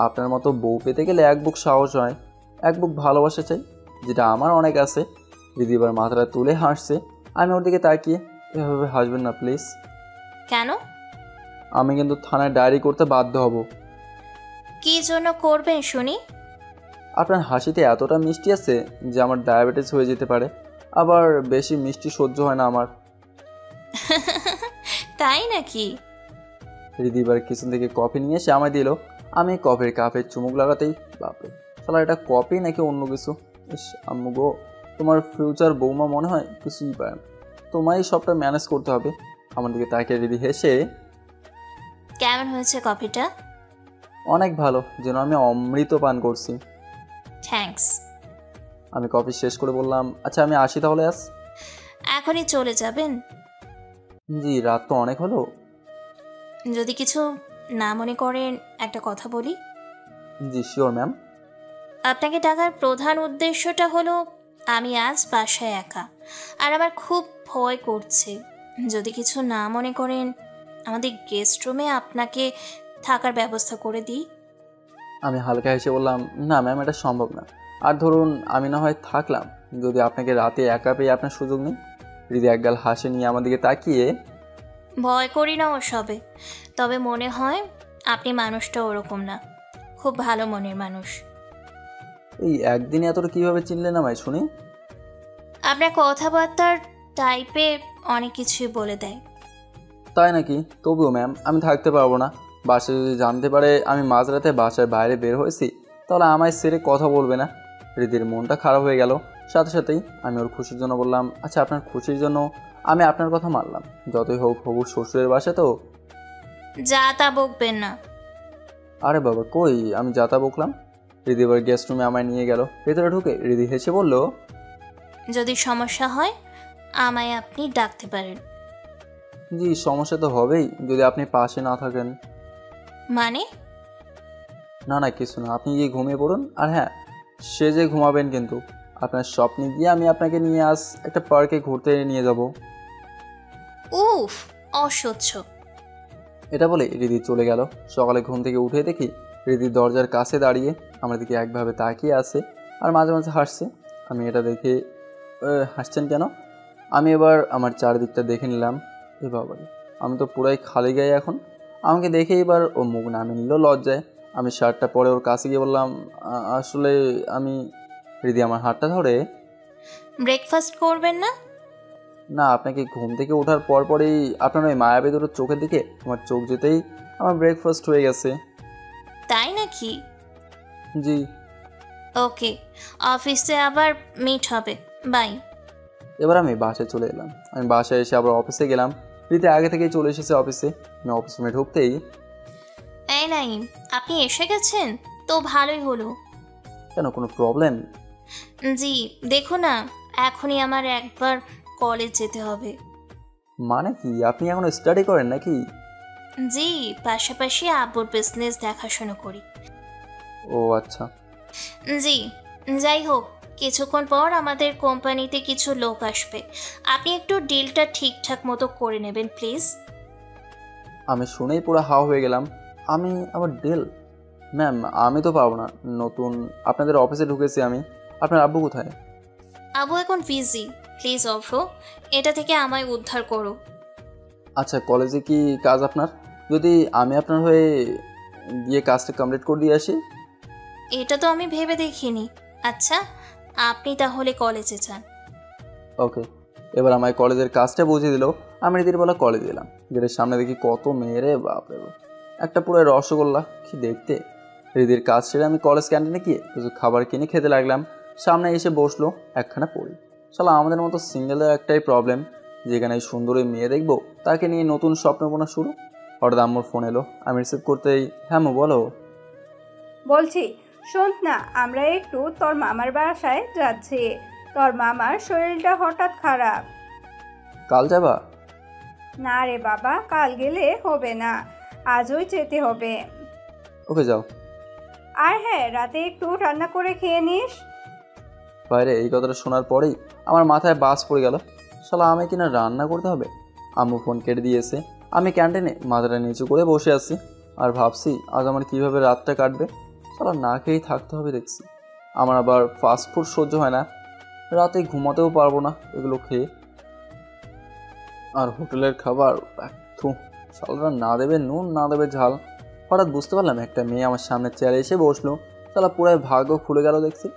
আপনার মতো বউ পেতে গেলে এক বুক সাহস হয়, এক বুক ভালোবাসা চাই, যেটা আমার অনেক আছে। দিদি এবার মাথাটা তুলে হাসছে। আমি ওর দিকে তাকিয়ে, এভাবে হাসবেন না প্লিজ। কেন? আমি কিন্তু থানায় ডায়েরি করতে বাধ্য হব। কি জন্য করবেন শুনি? আপনার হাসিতে এতটা মিষ্টি আছে যে আমার ডায়াবেটিস হয়ে যেতে পারে, আবার বেশি মিষ্টি সহ্য হয় না আমার। তাই নাকি? দিদি এবার কিচেন থেকে কফি নিয়ে এসে আমায় দিল। আমি কফির কাপে চুমুক লাগাতেই, বাপরে শালা, এটা কফি নাকি অন্য কিছু? ইস আম্মু গো, তোমার ফিউচার বৌমা মনে হয় কিছুই পায় না, তোমারই সবটা ম্যানেজ করতে হবে। আমার দিকে তাকিয়ে দিদি হেসে, কেমন হয়েছে কফিটা? অনেক ভালো, যেন আমি অমৃত পান করছি। থ্যাঙ্কস। আমি কফি শেষ করে বললাম, আচ্ছা আমি আসি তাহলে আজ। এখনই চলে যাবেন? জি, রাত তো অনেক হলো। যদি কিছু না মনে করেন একটা কথা বলি। জি শিওর ম্যাম। আপনাকে ডাকার প্রধান উদ্দেশ্যটা হলো, আমি আজ বাসায় একা, আর আমার খুব ভয় করছে। যদি কিছু না মনে করেন, আমাদের গেস্ট রুমে আপনাকে থাকার ব্যবস্থা করে দিই। আমি হালকা হেসে বললাম, না ম্যাম, এটা সম্ভব না। আর ধরুন আমি না হয় থাকলাম, যদি আপনাকে রাতে একা পেয়ে আপনার সুযোগ নেই। হৃদয় একগাল হাসি নিয়ে আমার দিকে তাকিয়ে, ভয় করি না ওসবে, তবে মনে হয় আপনি মানুষটা ওরকম না, খুব ভালো মনের মানুষ। এই একদিনে এতটা কীভাবে চিনলেন আমায় শুনি? আপনার কথাবার্তার টাইপে অনেক কিছুই বলে দেয়। তাই নাকি? তবুও ম্যাম আমি থাকতে পারবো না। বাসায় যদি জানতে পারে আমি মাঝরাতে বাসার বাইরে বের হয়েছি, তাহলে আমায় সেরে কথা বলবে না। হৃদির মনটা খারাপ হয়ে গেল। সাথে সাথেই আমি ওর খুশির জন্য বললাম, আচ্ছা আপনার খুশির জন্য আমি আপনার কথা মানলাম, যতই হোক হবু শ্বশুরের বাসা তো। যা তা বকবেন না। আরে বাবা কই, আমি যাতা বকলাম। হৃদি এবার গেস্ট রুমে আমায় নিয়ে গেল। ভেতরে ঢুকে হৃদি হেসে বলল, যদি সমস্যা হয় আমায় আপনি ডাকতে পারেন। জি সমস্যা তো হবেই যদি আপনি পাশে না থাকেন। মানে? না না কিছু না, আপনি গিয়ে ঘুমিয়ে পড়ুন। আর হ্যাঁ, সে যে ঘুমাবেন কিন্তু। আপনার স্বপ্নে গিয়ে আমি আপনাকে নিয়ে আজ একটা পার্কে ঘুরতে নিয়ে যাব। উফ, অসহ্য। এটা বলে রিদি চলে গেল। সকালে ঘুম থেকে উঠে দেখি রিদি দরজার কাছে দাঁড়িয়ে আমার দিকে একভাবে তাকিয়ে আছে আর মাঝে মাঝে হাসছে। আমি এটা দেখে হাসছেন কেন? আমি এবার আমার চারদিকটা দেখে নিলাম। এ বাবা, আমি তো পুরাই খালি গায়ে এখন। আমাকে দেখে এবার ও মুখ নামিয়ে নিল লজ্জায়। আমি শার্টটা পরে ওর কাছে গিয়ে বললাম, আসলে আমি। রিদি আমার হাতটা ধরে, ব্রেকফাস্ট করবেন না? না, আপনাকে ঘুম থেকে ওঠার পরই আপনার ওই মায়াবী দুটো চোখের দিকে আমার চোখ যেতেই আমার ব্রেকফাস্ট হয়ে গেছে। তাই নাকি? জি। ওকে, অফিসে আবার মিট হবে, বাই। এবার আমি বাসায় চলে এলাম। আমি বাসায় এসে আবার অফিসে গেলাম। রীতি আগে থেকেই চলে এসেছে অফিসে। আমি অফিস রুমে ঢুকতেই, এই নাইম, আপনি এসে গেছেন তো ভালোই হলো। কেন, কোনো প্রবলেম? জি, দেখো না, এখনই আমার একবার কলেজ যেতে হবে। মানে কি, আপনি এখন স্টাডি করেন নাকি? জি, পাশাপাশি আব্বুর বিজনেস দেখাশোনা করি। ও আচ্ছা। জি, যাই হোক, কিছুক্ষণ পর আমাদের কোম্পানিতে কিছু লোক আসবে। আপনি একটু ডিলটা ঠিকঠাক মতো করে নেবেন প্লিজ। আমি শুনেই পুরো হাওয়া হয়ে গেলাম। আমি আবার ডেল? ম্যাম, আমি তো পাবো না। নতুন আপনাদের অফিসে ঢুকেছি আমি। আপনার আব্বু কোথায়? আব্বু এখন বিজি, প্লিজ অফ্রো, এটা থেকে আমায় উদ্ধার করো। আচ্ছা, কলেজে কি কাজ আপনার? যদি আমি আপনার হয়ে গিয়ে কাজটা কমপ্লিট করে দিয়ে আসি? এটা তো আমি ভেবে দেখিনি। আচ্ছা, আপনি তাহলে কলেজে যান। ওকে। এবার আমায় কলেজের কাজটা বুঝিয়ে দিল। আমি রীতির বেলা কলেজে এলাম। গেটের সামনে দেখি কত মেয়েরে, বাপরে বাপ, একটা পুরো রসগোল্লা, কি দেখতে। রীতির কাজ সেরে আমি কলেজ ক্যান্টিনে গিয়ে কিছু খাবার কিনে খেতে লাগলাম। সামনে এসে বসলো একখানা পড়ি। শালা আমাদের মতো সিঙ্গেলের একটাই প্রবলেম, যেখানে সুন্দরী মেয়ে দেখবো তাকে নিয়ে নতুন স্বপ্নপনা শুরু। হঠাৎ আম্মুর ফোন এলো। আমি রিসিভ করতেই, হ্যাঁ মু বলো। বলছি, শোন না, আমরা একটু তোর মামার বাসায় যাচ্ছি। তোর মামার শরীরটা হঠাৎ খারাপ। কাল যাবা? না রে বাবা, কাল গেলে হবে না, আজই যেতে হবে। ওকে, যাও। আর হ্যাঁ, রাতে একটু রান্না করে খেয়ে নিস। বাইরে এই কথাটা শোনার পরেই আমার মাথায় বাস পড়ে গেল। শালা আমি কিনা রান্না করতে হবে। আম্মু ফোন কেটে দিয়েছে। আমি ক্যান্টিনে মাথাটা নিচু করে বসে আছি আর ভাবছি আজ আমার কিভাবে রাতটা কাটবে। শালা না খেয়েই থাকতে হবে দেখছি। আমার আবার ফাস্ট ফুড সহ্য হয় না, রাতে ঘুমাতেও পারবো না এগুলো খেয়ে। আর হোটেলের খাবার একটু, শালারা না দেবে নুন না দেবে ঝাল। হঠাৎ বুঝতে পারলাম একটা মেয়ে আমার সামনের চেয়ারে এসে বসলো। শালা পুরাই ভাগ্য খুলে গেল দেখছি।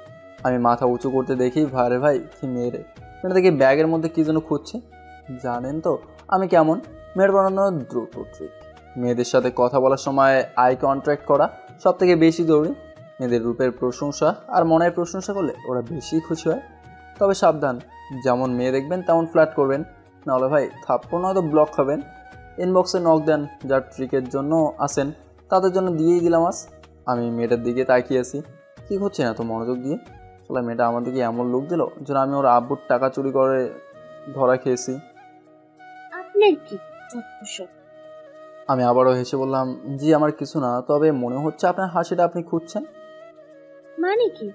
আমি মাথা উঁচু করতে দেখি, ভাইরে ভাই, কি মেয়ে রে। এটা দেখি ব্যাগের মধ্যে কী যেন খুঁজছে। জানেন তো আমি কেমন? মেয়ের বানানোর দ্রুত ট্রিক। মেয়েদের সাথে কথা বলার সময় আই কন্ট্যাক্ট করা সব থেকে বেশি জরুরি। মেয়েদের রূপের প্রশংসা আর মনের প্রশংসা করলে ওরা বেশি খুশি হয়। তবে সাবধান, যেমন মেয়ে দেখবেন তেমন ফ্ল্যাট করবেন, নাহলে ভাই থাপ্পড় নয়তো ব্লক হবেন। ইনবক্সে নক দেন, যার ট্রিকের জন্য আসেন তাদের জন্য দিয়েই দিলাম আজ। আমি মেয়েটার দিকে তাকিয়েছি, কী হচ্ছে না তো মনোযোগ দিয়ে। আসলে মেয়েটা আমার দিকে এমন লোক দিল যেন আমি ওর আব্বুর টাকা চুরি করে ধরা খেয়েছি। আপনার কি? আমি আবারও হেসে বললাম, জি আমার কিছু না, তবে মনে হচ্ছে আপনার হাসিটা আপনি খুঁজছেন। মানে কি?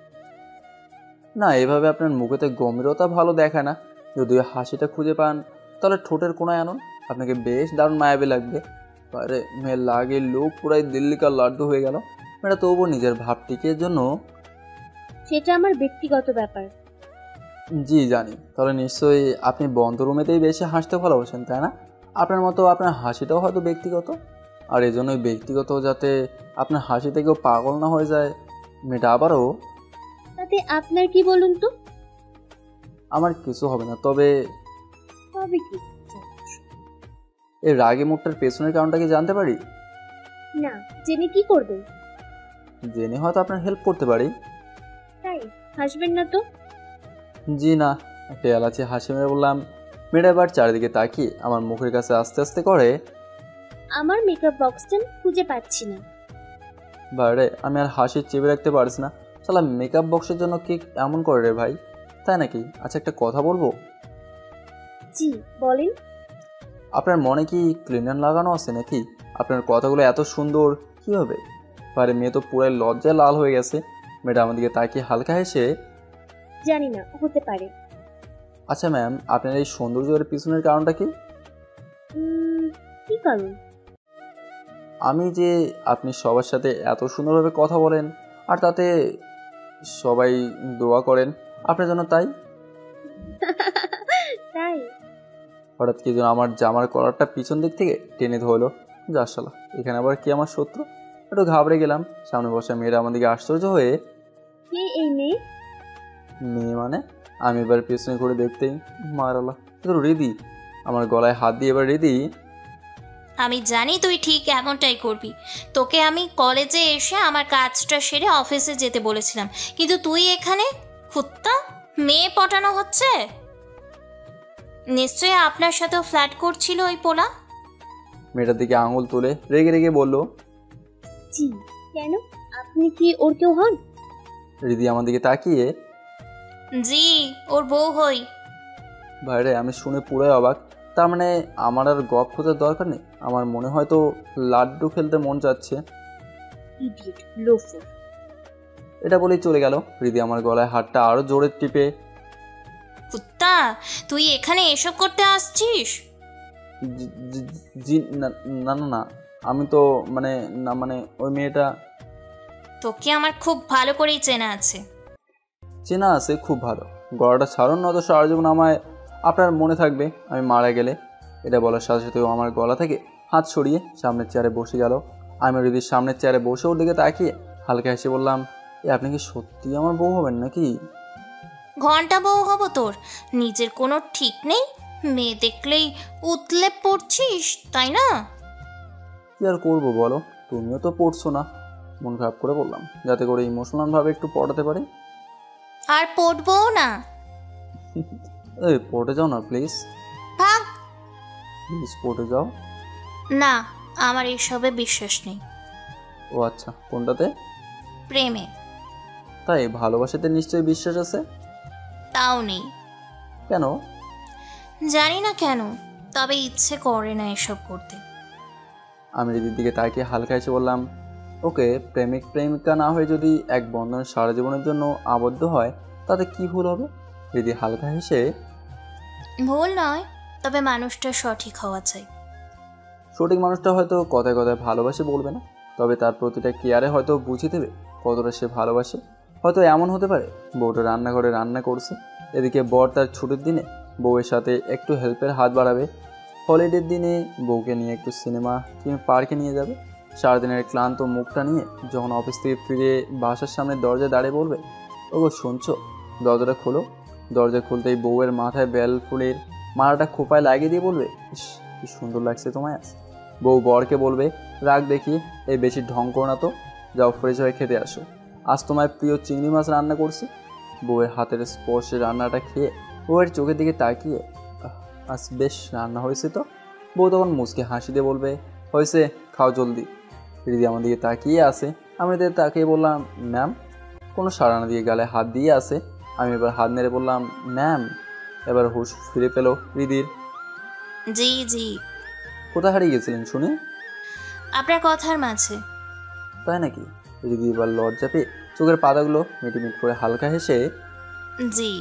না, এভাবে আপনার মুখেতে গম্ভীরতা ভালো দেখায় না। যদি হাসিটা খুঁজে পান তাহলে ঠোঁটের কোনায় আনুন, আপনাকে বেশ দারুণ মায়াবী লাগবে। আরে মেয়ের লাগে লোক পুরাই দিল্লিকার লাড্ডু হয়ে গেল। মেয়েটা তবুও নিজের ভাবটিকের জন্য, সেটা আমার ব্যক্তিগত ব্যাপার। জি জানি। তাহলে নিশ্চয়ই আপনি বন্ধ রুমেতেই বেশি হাসতে ভালোবাসেন, তাই না? আপনার মতো আপনার হাসিটাও হয়তো ব্যক্তিগত, আর এই জন্যই ব্যক্তিগত, যাতে আপনার হাসি থেকেও পাগল না হয়ে যায় মেয়েটা। আবারও, তাতে আপনার কি বলুন তো? আমার কিছু হবে না, তবে তবে কি? এই রাগী মুখটার পেছনের কারণটা কি জানতে পারি? না, জেনে কি করবেন? জেনে হয়তো আপনার হেল্প করতে পারি। তাই হাসবেন না তো? জি না, একটা এলাচি হাসি মেরে বললাম। মেয়েটা এবার চারিদিকে তাকিয়ে আমার মুখের কাছে আস্তে আস্তে করে, আমার মেকআপ বক্সটা খুঁজে পাচ্ছি না। বাইরে আমি আর হাসি চেপে রাখতে পারছি না। শালা মেকআপ বক্সের জন্য কি এমন করে রে ভাই, তাই নাকি? আচ্ছা একটা কথা বলবো? জি বলেন। আপনার মনে কি ক্লিনার লাগানো আছে নাকি? আপনার কথাগুলো এত সুন্দর কীভাবে? বাইরে মেয়ে তো পুরাই লজ্জায় লাল হয়ে গেছে। মেয়েটা আমাদেরকে তাকিয়ে হালকা হেসে, জানি না, হতে পারে। আচ্ছা ম্যাম, আপনার এই সৌন্দর্যের পিছনের কারণটা কি? কি কারণ? আমি যে আপনি সবার সাথে এত সুন্দরভাবে কথা বলেন আর তাতে সবাই দোয়া করেন আপনার জন্য, তাই। তাই? হঠাৎ কি যেন আমার জামার কলারটা পিছন দিক থেকে টেনে ধরলো। যা শালা, এখানে আবার কি আমার শত্রু? একটু ঘাবড়ে গেলাম। সামনে বসা মেয়েরা আমার দিকে আশ্চর্য হয়ে, কে এই মেয়ে? মেয়ে মানে? আমি এবার পেছনে ঘুরে দেখতেই মারালা তো রিদি। আমার গলায় হাত দিয়ে এবার রিদি, আমি জানি তুই ঠিক এমনটাই করবি। তোকে আমি কলেজে এসে আমার কাজটা সেরে অফিসে যেতে বলেছিলাম, কিন্তু তুই এখানে কুত্তা মেয়ে পটানো হচ্ছে। নিশ্চয়ই আপনার সাথেও ফ্ল্যাট করছিল ওই পোলা। মেয়েটার দিকে আঙুল তুলে রেগে রেগে বলল, জি। কেন? আপনি কি ওর কেউ হন? রিদি আমার দিকে তাকিয়ে, জি, ওর বউ হই। ভাইরে আমি শুনে পুরোই অবাক। তার মানে আমার আর গপ খোঁজার দরকার নেই? আমার মনে হয় তো লাড্ডু খেলতে মন যাচ্ছে। Idiot, loafer. এটা বলেই চলে গেল। রিদি আমার গলায় হাতটা আরো জোরে টিপে, কুত্তা তুই এখানে এসব করতে আসছিস? জি না না না না, আমি তো মানে না মানে ওই মেয়েটা। তোকে আমার খুব ভালো করেই চেনা আছে। চেনা আছে খুব ভালো। গলাটা ছাড়ুন, নত সারা জীবন আমায় আপনার মনে থাকবে আমি মারা গেলে। এটা বলার সাথে সাথেও আমার গলা থেকে হাত সরিয়ে সামনের চেয়ারে বসে গেল। আমি রিদির সামনের চেয়ারে বসে ওর দিকে তাকিয়ে হালকা হেসে বললাম, আপনি কি সত্যি আমার বউ হবেন নাকি? ঘন্টা বউ হব তোর? নিজের কোনো ঠিক নেই, মেয়ে দেখলেই উতলে পড়ছিস তাই না? কি আর করবো বলো, তুমিও তো পড়ছো না। মন খারাপ করে বললাম, যাতে করে ইমোশনালভাবে একটু পড়াতে পারি। আর পড়বও না। এই পড়ে যাও না প্লিজ, ভাগ। প্লিজ পড়ে যাও। না, আমার এসবে বিশ্বাস নেই। ও আচ্ছা, কোনটাতে? প্রেমে। তাই ভালোবাসাতে নিশ্চয়ই বিশ্বাস আছে? তাও নেই। কেন? জানি না কেন, তবে ইচ্ছে করে না এসব করতে। আমি রিদির দিকে তাকিয়ে হালকা হেসে বললাম, ওকে, প্রেমিক প্রেমিকা না হয়ে যদি এক বন্ধন সারা জীবনের জন্য আবদ্ধ হয় তাতে কি ভুল হবে? রিদি হালকা হেসে, ভুল নয়, তবে মানুষটা সঠিক হওয়া চাই। সঠিক মানুষটা হয়তো কথায় কথায় ভালোবাসে বলবে না, তবে তার প্রতিটা কেয়ারে হয়তো বুঝিয়ে দেবে কতটা সে ভালোবাসে। হয়তো এমন হতে পারে বউটা রান্নাঘরে রান্না করছে, এদিকে বর তার ছুটির দিনে বউয়ের সাথে একটু হেল্পের হাত বাড়াবে। হলিডের দিনে বউকে নিয়ে একটু সিনেমা কিংবা পার্কে নিয়ে যাবে। সারাদিনের ক্লান্ত মুখটা নিয়ে যখন অফিস থেকে ফিরে বাসার সামনে দরজায় দাঁড়িয়ে বলবে, ওগো শুনছো, দরজাটা খোলো। দরজা খুলতেই বউয়ের মাথায় বেল ফুলের মালাটা খোপায় লাগিয়ে দিয়ে বলবে, ইস কি সুন্দর লাগছে তোমায় আজ। বউ বরকে বলবে, রাগ দেখি, এই বেশি ঢং করো না তো, যাও ফ্রেশ হয়ে খেতে আসো, আজ তোমার প্রিয় চিংড়ি মাছ রান্না করছি। বউয়ের হাতের স্পর্শে রান্নাটা খেয়ে বউয়ের চোখের দিকে তাকিয়ে, আজ বেশ রান্না হয়েছে তো। বউ তখন মুচকে হাসি দিয়ে বলবে, হয়েছে, খাও জলদি। রিদি আমার দিকে তাকিয়ে আসে। আমি এদের তাকিয়ে বললাম, ম্যাম। কোনো সাড়া না দিয়ে গালে হাত দিয়ে আসে। আমি এবার হাত নেড়ে বললাম, ম্যাম। এবার হুঁশ ফিরে পেল রিদির। জি জি। কোথায় হারিয়ে গেছিলেন শুনি? আপনার কথার মাঝে। তাই নাকি? রিদি এবার লজ্জা পেয়ে চোখের পাতাগুলো মিটিমিট করে হালকা হেসে, জি।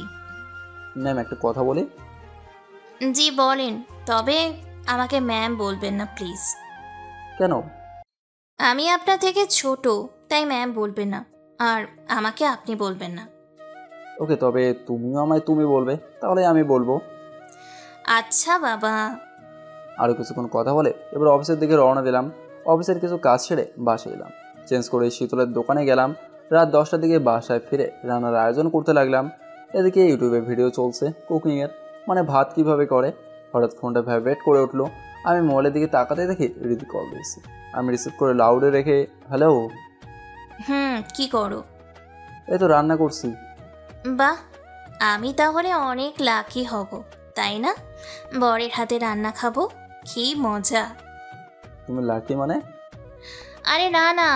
ম্যাম একটা কথা বলি। জি বলেন, তবে আমাকে ম্যাম বলবেন না প্লিজ। কেন? আমি আপনার থেকে ছোট, তাই ম্যাম বলবেন না, আর আমাকে আপনি বলবেন না। ওকে, তবে তুমিও আমায় তুমি বলবে, তাহলে আমি বলবো। আচ্ছা বাবা। আরও কিছুক্ষণ কথা বলে এবার অফিসের দিকে রওনা দিলাম। অফিসের কিছু কাজ ছেড়ে বাসায় এলাম। চেঞ্জ করে শীতলের দোকানে গেলাম। রাত 10টার দিকে বাসায় ফিরে রান্নার আয়োজন করতে লাগলাম। এদিকে ইউটিউবে ভিডিও চলছে কুকিংয়ের, মানে ভাত কিভাবে করে। হঠাৎ ফোনটা ভাইব্রেট করে উঠলো। আমি মোবাইলের দিকে তাকাতে দেখি রিদি কল দিয়েছি। আমি রিসিভ করে লাউডে রেখে, হ্যালো। কি করো? এই তো রান্না করছি। বাহ, আমি তাহলে অনেক লাকি হব তাই না? বরের হাতে রান্না খাবো, কি মজা। তুমি লাকি মানে? আরে না না,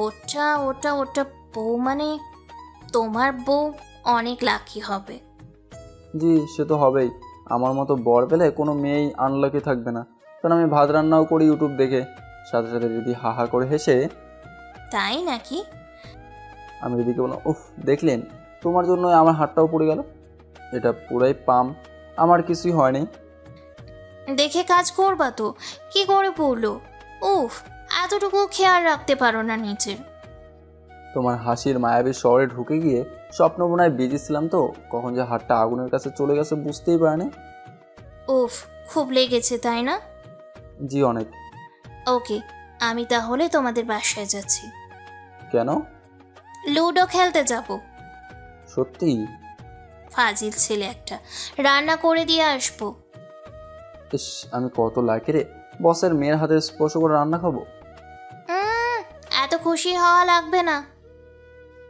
ওটা ওটা ওটা বউ মানে তোমার বউ অনেক লাকি হবে। জি, সে তো হবেই। আমার মতো বর পেলে কোনো মেয়েই আনলাকি থাকবে না, কারণ আমি ভাত রান্নাও করি ইউটিউব দেখে। সাথে সাথে দিদি হা হা করে হেসে, তাই নাকি? আমি দিদিকে বললাম, উফ দেখলেন, তোমার জন্য আমার হাতটাও পড়ে গেল। এটা পুরাই পাম, আমার কিছুই হয়নি। দেখে কাজ করবা তো, কি করে পড়লো? উফ, এতটুকু খেয়াল রাখতে পারো না নিজের। তোমার হাসির মায়াবী শহরে ঢুকে গিয়ে স্বপ্নবনায় বেজেছিলাম তো, কখন যে হাতটা আগুনের কাছে চলে গেছে বুঝতেই পারিনি। উফ, খুব লেগেছে তাই না? জি অনেক। ওকে, আমি তাহলে তোমাদের বাসায় যাচ্ছি। কেন? লুডো খেলতে যাব। সত্যি? ফাজিল ছেলে একটা, রান্না করে দিয়ে আসবো। ইস, আমি কত লাকি রে, বসের মেয়ের হাতের স্পর্শ করে রান্না খাবো। এত খুশি হওয়া লাগবে না।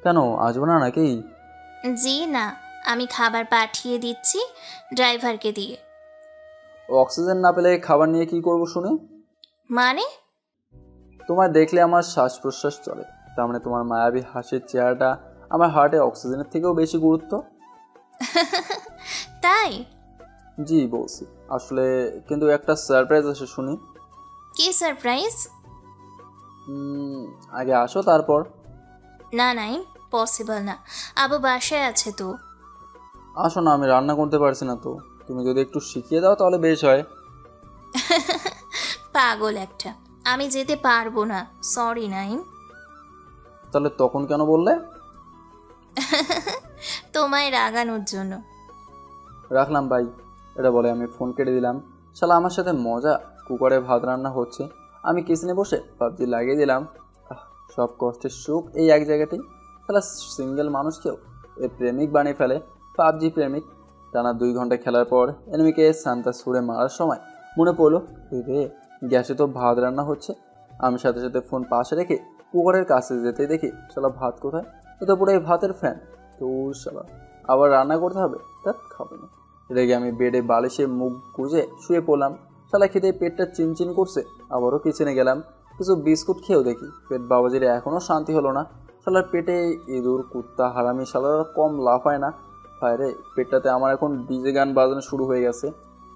কেন, আসবো না নাকি? জি না, আমি খাবার পাঠিয়ে দিচ্ছি ড্রাইভারকে দিয়ে। অক্সিজেন না পেলে খাবার নিয়ে কি করব শুনে? মানে? তোমায় দেখলে আমার শ্বাস প্রশ্বাস চলে, তার মানে তোমার মায়াবী হাসির চেহারাটা আমার হার্টে অক্সিজেনের থেকেও বেশি গুরুত্ব। তাই? জি বলছি আসলে, কিন্তু একটা সারপ্রাইজ আছে শুনি। কি সারপ্রাইজ? আগে আসো তারপর। না নাই, পসিবল না, আবু বাসায় আছে তো। আসো না, আমি রান্না করতে পারছি না তো, তুমি যদি একটু শিখিয়ে দাও তাহলে বেশ হয়। পাগল একটা, আমি যেতে পারবো না, সরি নাইম। তাহলে তখন কেন বললে? তোমায় রাগানোর জন্য। রাখলাম ভাই, এটা বলে আমি ফোন কেটে দিলাম। শালা আমার সাথে মজা, কুকারে ভাত রান্না হচ্ছে, আমি কিচেনে বসে পাবজি লাগিয়ে দিলাম। সব কষ্টের সুখ এই এক জায়গাতেই। শালা সিঙ্গেল মানুষকেও এ প্রেমিক বানিয়ে ফেলে, পাবজি প্রেমিক। টানা 2 ঘন্টা খেলার পর এনিমিকে সান্তা ছুঁড়ে মারার সময় মনে পড়লো, রে গ্যাসে তো ভাত রান্না হচ্ছে। আমি সাথে সাথে ফোন পাশে রেখে কুকারের কাছে যেতে দেখি শালা ভাত কোথায়, এ তো পুরো এই ভাতের ফ্যান। তো শালা আবার রান্না করতে হবে, তার খাবে না। রেগে আমি বেডে বালিশে মুখ গুজে শুয়ে পড়লাম। শালা খেতে পেটটা চিনচিন করছে। আবারও কিচেনে গেলাম, কিছু বিস্কুট খেয়েও দেখি পেট বাবাজির এখনও শান্তি হলো না। শালার পেটে ইঁদুর কুত্তা হারামি শালার কম লাফায় না। হায় রে, পেটটাতে আমার এখন ডিজে গান বাজানো শুরু হয়ে গেছে,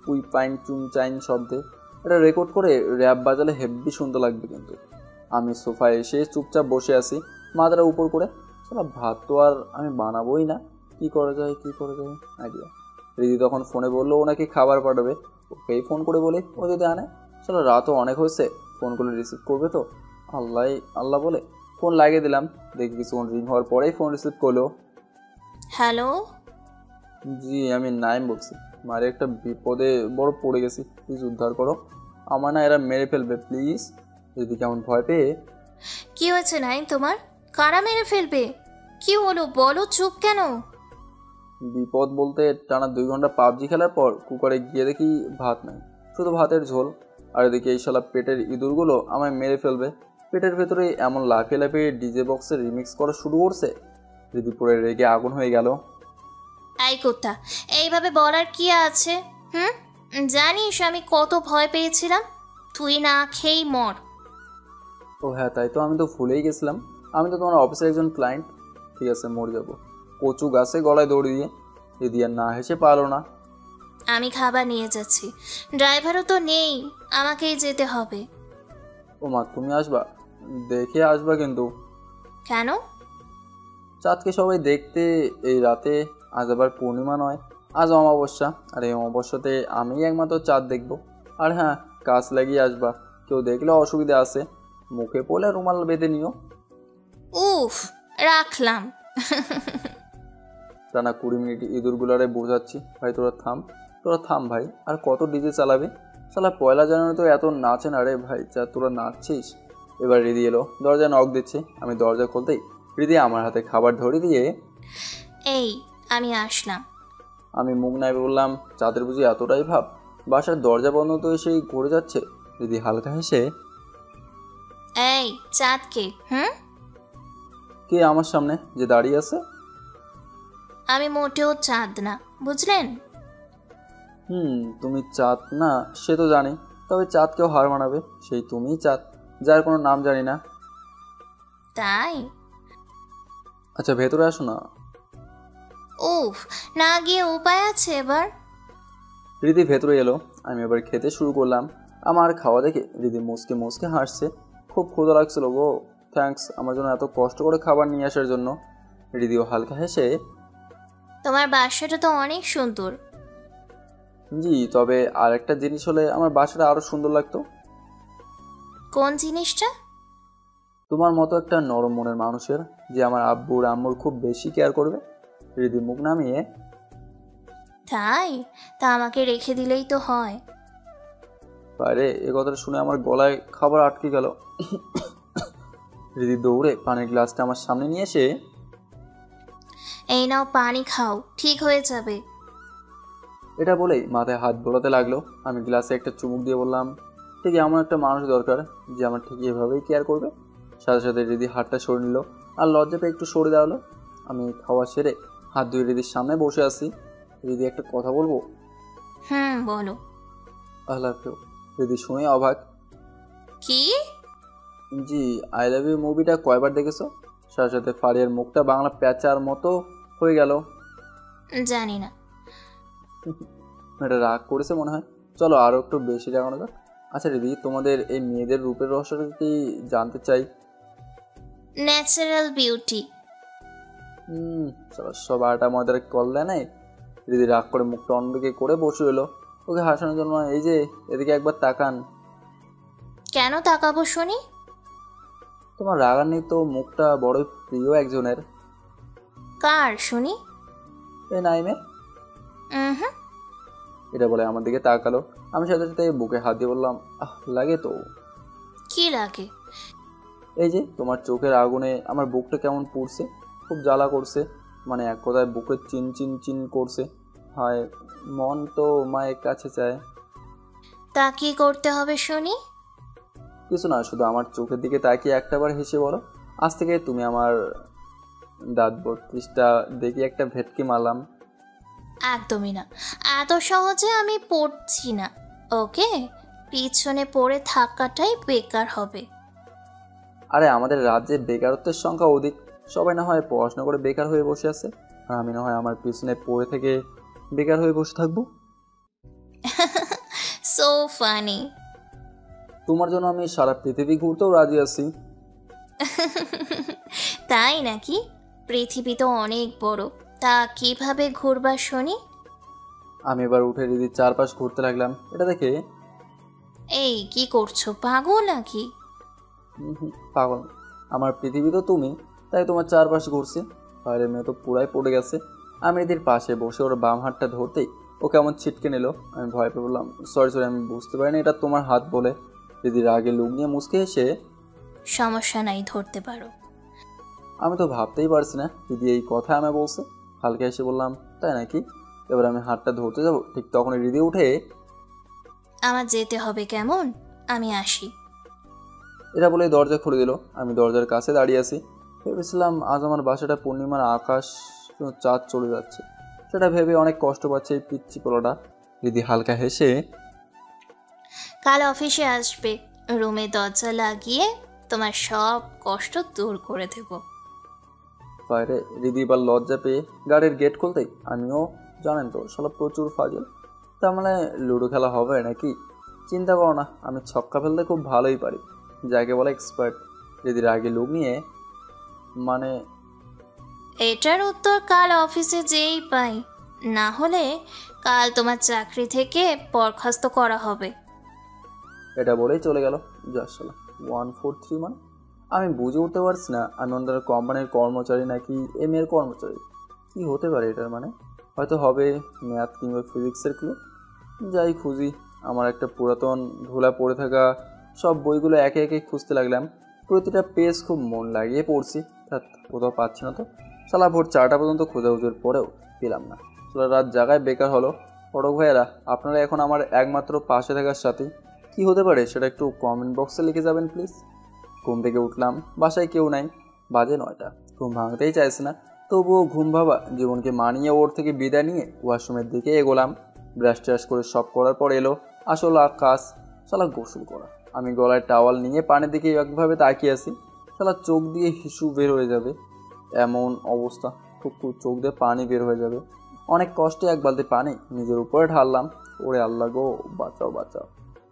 পুই পাইন চুন চাইন শব্দে। এটা রেকর্ড করে র্যাপ বাজালে হেব্বি শুনতে লাগবে কিন্তু। আমি সোফায় এসে চুপচাপ বসে আছি, মাথাটা উপর করে। শালা ভাত তো আর আমি বানাবোই না, কি করা যায় আইডিয়া। রিদি তখন ফোনে বললো ও নাকি খাবার পাঠাবে, ওকেই ফোন করে বলি ও যদি আনে। শালা রাতও অনেক হয়েছে, ফোন করে রিসিভ করবে তো। আল্লাহ বলে ফোন লাগিয়ে দিলাম। দেখি কিছুক্ষণ রিং হওয়ার পরেই ফোন রিসিভ করলো। হ্যালো। জি আমি নাইম বলছি, মারে একটা বিপদে বড় পড়ে গেছি, প্লিজ উদ্ধার করো আমার, না এরা মেরে ফেলবে প্লিজ। যদি কেমন ভয় পেয়ে। কি হয়েছে নাইম তোমার? কারা মেরে ফেলবে? কি হলো বলো, চুপ কেন? বিপদ বলতে টানা 2 ঘন্টা পাবজি খেলার পর কুকারে গিয়ে দেখি ভাত নাই, শুধু ভাতের ঝোল। আর এদিকে এই শালা পেটের ইঁদুরগুলো আমায় মেরে ফেলবে। পেটের ভেতরে এমন লাফিয়ে লাফিয়ে ডিজে বক্সে রিমিক্স করা শুরু করছে। দিদি পরে রেগে আগুন হয়ে গেল। এই কথা এইভাবে বলার কি আছে? জানিস আমি কত ভয় পেয়েছিলাম, তুই না খেয়েই মর। ও হ্যাঁ তাই তো, আমি তো ভুলেই গেছিলাম, আমি তো তোমার অফিসের একজন ক্লায়েন্ট। ঠিক আছে মরে যাবো, কচু গাছে গলায় দড়ি দিয়ে। দিদি আর না হেসে পারলো না। আমি খাবার নিয়ে যাচ্ছি, ড্রাইভারও তো নেই, আমাকেই যেতে হবে। ও মা তুমি আসবা? দেখে আসবা কিন্তু। কেন? চাঁদকে সবাই দেখতে এই রাতে। আজ আবার পূর্ণিমা নয়, আজ অমাবস্যা। আর এই অমাবস্যাতে আমি একমাত্র চাঁদ দেখবো। আর হ্যাঁ, কাজ লাগিয়ে আসবা, কেউ দেখলে অসুবিধা আছে, মুখে পড়লে রুমাল বেঁধে নিও। উফ, রাখলাম। টানা 20 মিনিট ইঁদুরগুলারে বোঝাচ্ছি, ভাই তোরা থাম ভাই, আর কত ডিজে চালাবে? শালা পয়লা জানুয়ারি তো এত নাচে না রে ভাই, যা তোরা নাচছিস। এবার রিদি এলো, দরজায় নক দিচ্ছে। আমি দরজা খুলতেই রিদি আমার হাতে খাবার ধরিয়ে দিয়ে, এই আমি আসলাম। আমি মুখ নাই বললাম, চাঁদের বুঝি এতটাই ভাব? বাসার দরজা বন্ধ তো এসেই ঘুরে যাচ্ছে। রিদি হালকা হেসে, এই চাঁদ কে? কে আমার সামনে যে দাঁড়িয়ে আছে? আমি মোটেও চাঁদ না, বুঝলেন? তুমি চাঁদ না সে তো জানি, তবে চাঁদকেও হার মানাবে সেই তুমিই চাঁদ, যার কোনো নাম জানি না। তাই? আচ্ছা ভেতরে আসো না। উফ, না গিয়ে উপায় আছে এবার? রিদি ভেতরে এলো, আমি এবার খেতে শুরু করলাম। আমার খাওয়া দেখে রিদি মুসকে মুসকে হাসছে। খুব ক্ষুধা লাগছিল গো, থ্যাঙ্কস আমার জন্য এত কষ্ট করে খাবার নিয়ে আসার জন্য। রিদিও হালকা হেসে, তোমার বাসাটা তো অনেক সুন্দর। জি, তবে আর একটা জিনিস হলে আমার বাসাটা আরো সুন্দর লাগতো। কোন জিনিসটা? তোমার মতো একটা নরম মনের মানুষের, যে আমার আব্বুর আম্মুর খুব বেশি কেয়ার করবে। হৃদি মুখ নামিয়ে, তাই? তা আমাকে রেখে দিলেই তো হয়। বাইরে এ কথাটা শুনে আমার গলায় খাবার আটকে গেল। হৃদি দৌড়ে পানির গ্লাসটা আমার সামনে নিয়ে এসে, এই নাও পানি খাও, ঠিক হয়ে যাবে। এটা বলেই মাথায় হাত বোলাতে লাগলো। আমি গ্লাসে একটা চুমুক দিয়ে বললাম, ঠিক এমন একটা মানুষ দরকার যে আমার ঠিক এভাবেই কেয়ার করবে। সাথে সাথে হৃদি হাতটা সরে নিল আর লজ্জা পেয়ে একটু সরে দাঁড়ালো। আমি খাওয়া সেরে হাত ধুয়ে হৃদির সামনে বসে আছি। হৃদি, একটা কথা বলবো? বলো। I love you. হৃদি শুনে অবাক। কি? জি, আই লাভ ইউ মুভিটা কয়বার দেখেছো? সাথে সাথে ফারিয়ার মুখটা বাংলা প্যাচার মতো হয়ে গেল। জানি না। এটা রাগ করেছে মনে হয়। চলো আরও একটু বেশি রাগানো যাক। আচ্ছা দিদি, তোমাদের এই মেয়েদের রূপের রহস্যটা কি জানতে চাই। Natural beauty. চলো সব আটা ময়দার কল দেয় নাই। দিদি রাগ করে মুখটা অন্যদিকে করে বসে এলো। ওকে হাসানোর জন্য, এই যে এদিকে একবার তাকান। কেন তাকাবো শুনি? তোমার রাগান্নি তো মুখটা বড়ই প্রিয় একজনের। কার শুনি? এই নাইমে। হুম। এটা বলে আমার দিকে তাকালো। আমি সাথে সাথে বুকে হাত দিয়ে বললাম, আহ লাগে তো। কি লাগে? এই যে তোমার চোখের আগুনে আমার বুকটা কেমন পুড়ছে, খুব জ্বালা করছে। মানে এক কথায় বুকে চিন চিন চিন করছে। হয় মন তো মায়ের কাছে চায়। তা কি করতে হবে শুনি? কিছু না, শুধু আমার চোখের দিকে তাকিয়ে একটাবার হেসে বলো, আজ থেকে তুমি আমার। দাঁত 32টা দেখি একটা ভেটকি মারলাম। একদমই না, এত সহজে আমি পড়ছি না। ওকে, পিছনে পড়ে থাকাটাই বেকার হবে। আরে আমাদের রাজ্যে বেকারত্বের সংখ্যা অধিক। সবাই না হয় পড়াশোনা করে বেকার হয়ে বসে আছে, আর আমি না হয় আমার পিছনে পড়ে থেকে বেকার হয়ে বসে থাকবো। So funny. তোমার জন্য আমি সারা পৃথিবী ঘুরতেও রাজি আছি। তাই নাকি? পৃথিবী তো অনেক বড়, তা কিভাবে ঘুরবা শুনি? আমি এবার উঠে দিদি চারপাশ ঘুরতে লাগলাম। এটা দেখে, এই কি করছো, পাগল নাকি? পাগল, আমার পৃথিবী তো তুমি, তাই তোমার চারপাশ ঘুরছি। বাইরের মেয়ে তো পুরাই পড়ে গেছে। আমি এদের পাশে বসে ওর বাম হাতটা ধরতেই ও কেমন ছিটকে নিল। আমি ভয় পেয়ে বললাম, সরি সরি, আমি বুঝতে পারিনি এটা তোমার হাত বলে। দিদির আগে লুক নিয়ে মুসকে এসে, সমস্যা নাই, ধরতে পারো। আমি তো ভাবতেই পারছি না দিদি এই কথা আমি বলছে। হালকা এসে বললাম, তাই নাকি? এবার আমি হাতটা ধরতে যাব, ঠিক তখন দিদি উঠে, আমার যেতে হবে কেমন, আমি আসি। এটা বলে দরজা খুলে দিল। আমি দরজার কাছে দাঁড়িয়ে আছি। ভেবেছিলাম আজ আমার বাসাটা পূর্ণিমার আকাশ, চাঁদ চলে যাচ্ছে। সেটা ভেবে অনেক কষ্ট পাচ্ছে এই পিচ্ছি পোলাটা। দিদি হালকা হেসে, কাল অফিসে আসবে, রুমে দরজা লাগিয়ে তোমার সব কষ্ট দূর করে দেব। বাইরে দিদি এবার লজ্জা পেয়ে গাড়ির গেট খুলতেই আমিও, জানেন তো শালা প্রচুর ফাজিল। তার মানে লুডো খেলা হবে নাকি? চিন্তা করো না, আমি ছক্কা ফেলতে খুব ভালোই পারি, যাকে বলে এক্সপার্ট। দিদির আগে লুক নিয়ে, মানে এটার উত্তর কাল অফিসে যেই পাই, না হলে কাল তোমার চাকরি থেকে বরখাস্ত করা হবে। এটা বলেই চলে গেল। শালা 143 মানে? আমি বুঝে উঠতে পারছি না আমি ওদের কোম্পানির কর্মচারী নাকি এম এর কর্মচারী। কি হতে পারে এটার মানে? হয়তো হবে ম্যাথ কিংবা ফিজিক্সের ক্লু। যাই খুঁজি। আমার একটা পুরাতন ধুলা পড়ে থাকা সব বইগুলো একে একে খুঁজতে লাগলাম। প্রতিটা পেজ খুব মন লাগিয়ে পড়ছি, কোথাও পাচ্ছি না তো। শালা ভোর 4টা পর্যন্ত খোঁজাখুঁজির পরেও পেলাম না। শালা রাত জায়গায় বেকার হলো। পড়ক ভাইয়েরা, আপনারা এখন আমার একমাত্র পাশে থাকার সাথে কি হতে পারে সেটা একটু কমেন্ট বক্সে লিখে যাবেন প্লিজ। ঘুম থেকে উঠলাম, বাসায় কেউ নাই, বাজে 9টা। ঘুম ভাঙতেই চাইছে না, তবুও ঘুম ভাবা জীবনকে মানিয়ে ওর থেকে বিদায় নিয়ে ওয়াশরুমের দিকে এগোলাম। ব্রাশ ট্রাশ করে সব করার পর এলো আসল কাজ, শালা গোসল করা। আমি গলায় টাওয়াল নিয়ে পানির দিকে একভাবে তাকিয়ে আছি। শালা চোখ দিয়ে হিসু বের হয়ে যাবে এমন অবস্থা, টুকটু চোখ দিয়ে পানি বের হয়ে যাবে। অনেক কষ্টে এক বালতি পানি নিজের উপরে ঢাললাম। ওরে আল্লাহ গো, বাঁচাও বাঁচাও।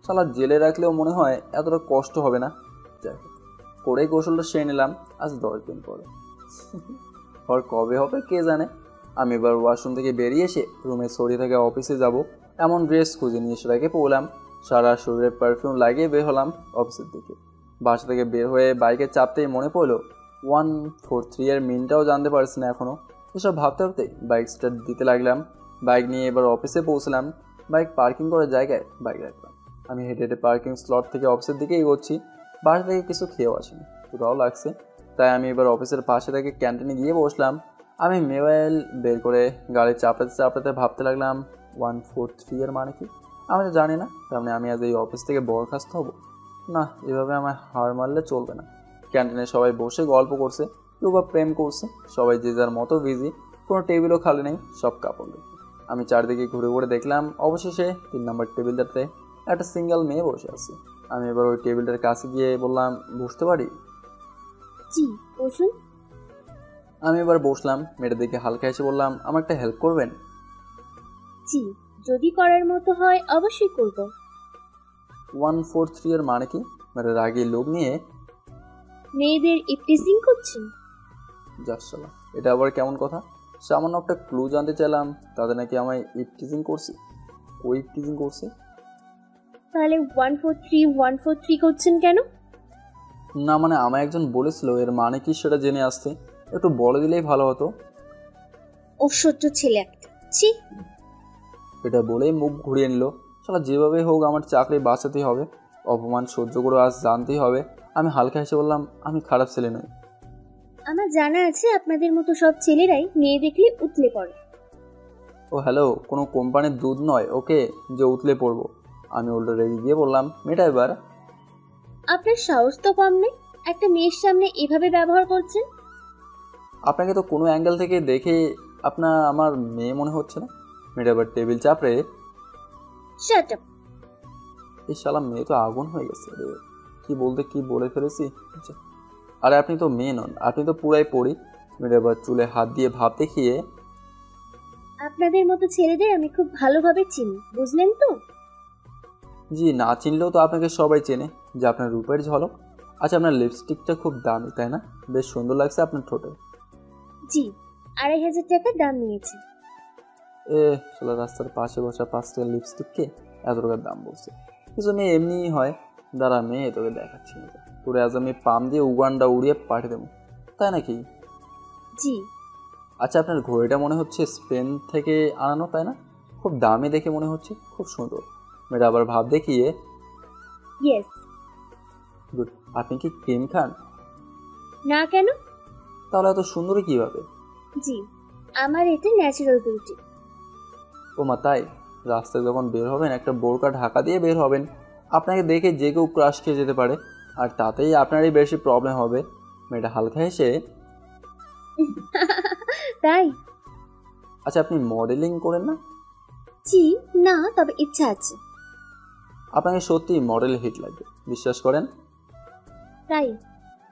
শালা জেলে রাখলেও মনে হয় এতটা কষ্ট হবে না। যাই হোক, করে গোসলটা সেরে নিলাম আজ 10 দিন পরে। আর কবে হবে কে জানে। আমি এবার ওয়াশরুম থেকে বেরিয়ে এসে রুমে সরিয়ে থাকা অফিসে যাব। এমন ড্রেস খুঁজে নিয়ে সেটাকে পরলাম। সারা শরীরে পারফিউম লাগিয়ে বের হলাম অফিসের দিকে। বাসা থেকে বের হয়ে বাইকে চাপতেই মনে পড়লো 143 এর মিনটাও জানতে পারছি না এখনও। এসব ভাবতে ভাবতে বাইক স্টার্ট দিতে লাগলাম। বাইক নিয়ে এবার অফিসে পৌঁছলাম। বাইক পার্কিং করার জায়গায় বাইক রাখলাম। আমি হেঁটে হেঁটে পার্কিং স্লট থেকে অফিসের দিকে এগোচ্ছি। বাসা থেকে কিছু খেয়েও আসিনি, ক্ষুধাও লাগছে, তাই আমি এবার অফিসের পাশে থেকে ক্যান্টিনে গিয়ে বসলাম। আমি মোবাইল বের করে গাড়ি চাপড়াতে চাপড়াতে ভাবতে লাগলাম 143 এর মানে কি? আমি তো জানি না, তার মানে আমি আজ এই অফিস থেকে বরখাস্ত হব না। এভাবে আমার হার মারলে চলবে না। ক্যান্টিনে সবাই বসে গল্প করছে, কেউ বা প্রেম করছে, সবাই যে যার মতো বিজি। কোনো টেবিলও খালি নেই, সব কাপড়। আমি চারদিকে ঘুরে ঘুরে দেখলাম, অবশেষে 3 নম্বর টেবিলটাতে একটা সিঙ্গেল মেয়ে বসে আছে। আমি এবার ওই টেবিলটার কাছে গিয়ে বললাম, বসতে পারি? জি বসুন। আমি এবার বসলাম। মেয়েটা দেখে হালকা এসে বললাম, আমার একটা হেল্প করবেন? জি, যদি করার মতো হয় অবশ্যই করব। 143 এর মানে কি? মানে রাগী লোক নিয়ে মেয়েদের ইপটিজিং করছেন? যাচ্ছিলাম, এটা আবার কেমন কথা? সামান্য একটা ক্লু জানতে চাইলাম, তাদের নাকি আমায় ইপটিজিং করছি। ওই ইপটিজিং করছে? তাহলে 143 করছেন কেন? না মানে আমায় একজন বলেছিল, এর মানে কি সেটা জেনে আসতে। একটু বলে দিলেই ভালো হতো। অসহ্য ছেলে একটা, ছি। এটা বলেই মুখ ঘুরিয়ে নিল। শালা যেভাবে হোক আমার চাকরি বাঁচাতেই হবে, অপমান সহ্য করে আজ জানতেই হবে। আমি হালকা হেসে বললাম, আমি খারাপ ছেলে নই। আমার জানা আছে আপনাদের মতো সব ছেলেরাই মেয়ে দেখলে উতলে পড়ে। ও হ্যালো, কোনো কোম্পানির দুধ নয় ওকে যে উতলে পড়বো। আমি উল্টো রেগে গিয়ে বললাম, মেয়েটা এবার আপনার সাহস তো কম নেই, একটা মেয়ের সামনে এভাবে ব্যবহার করছেন। আপনাকে তো কোনো অ্যাঙ্গেল থেকে দেখে আমার মেয়ে মনে হচ্ছে না। মেয়েটা এবার টেবিল চাপড়ে, শাট আপ। এই শালা মেয়ে তো আগুন হয়ে গেছে রে, কি বলতে কি বলে ফেলেছি। আচ্ছা, আরে আপনি তো মেয়ে নন, আপনি তো পুরাই পড়ি। মেয়েটা এবার চুলে হাত দিয়ে ভাব দেখিয়ে, আপনাদের মতো ছেলেদের আমি খুব ভালোভাবে চিনি, বুঝলেন তো? জি, না চিনলেও তো আপনাকে সবাই চেনে, যে আপনার রূপের ঝলক। আচ্ছা, আপনার লিপস্টিকটা খুব দামি তাই না? বেশ সুন্দর লাগছে আপনার ঠোঁটে। জি, 2500 টাকা দাম নিয়েছে। এ শালা রাস্তার পাশে বসা 5 টাকার লিপস্টিককে এত টাকার দাম বলছে। কিছু মেয়ে এমনিই হয়। দাঁড়া মেয়ে, তোকে দেখাচ্ছি না, তোরে আজ আমি পাম দিয়ে উগান্ডা উড়িয়ে পাঠিয়ে দেবো, তাই নাকি? জি। আচ্ছা, আপনার ঘড়িটা মনে হচ্ছে স্পেন থেকে আনানো তাই না? খুব দামি দেখে মনে হচ্ছে, খুব সুন্দর। মেয়েটা আবার ভাব দেখিয়ে, ইয়েস। গুড। আপনি কি ক্রিম খান? না কেন? তাহলে এত সুন্দরী কিভাবে? জি, আমার এটা ন্যাচারাল বিউটি। ও মা তাই? রাস্তায় যখন বের হবেন একটা বোরকা ঢাকা দিয়ে বের হবেন, আপনাকে দেখে যে কেউ ক্রাশ খেয়ে যেতে পারে, আর তাতেই আপনারই বেশি প্রবলেম হবে। মেয়েটা হালকা হেসে, তাই? আচ্ছা আপনি মডেলিং করেন না? জি না, তবে ইচ্ছা আছে। আপনাকে সত্যি মডেল হিট লাগবে, বিশ্বাস করেন। তাই?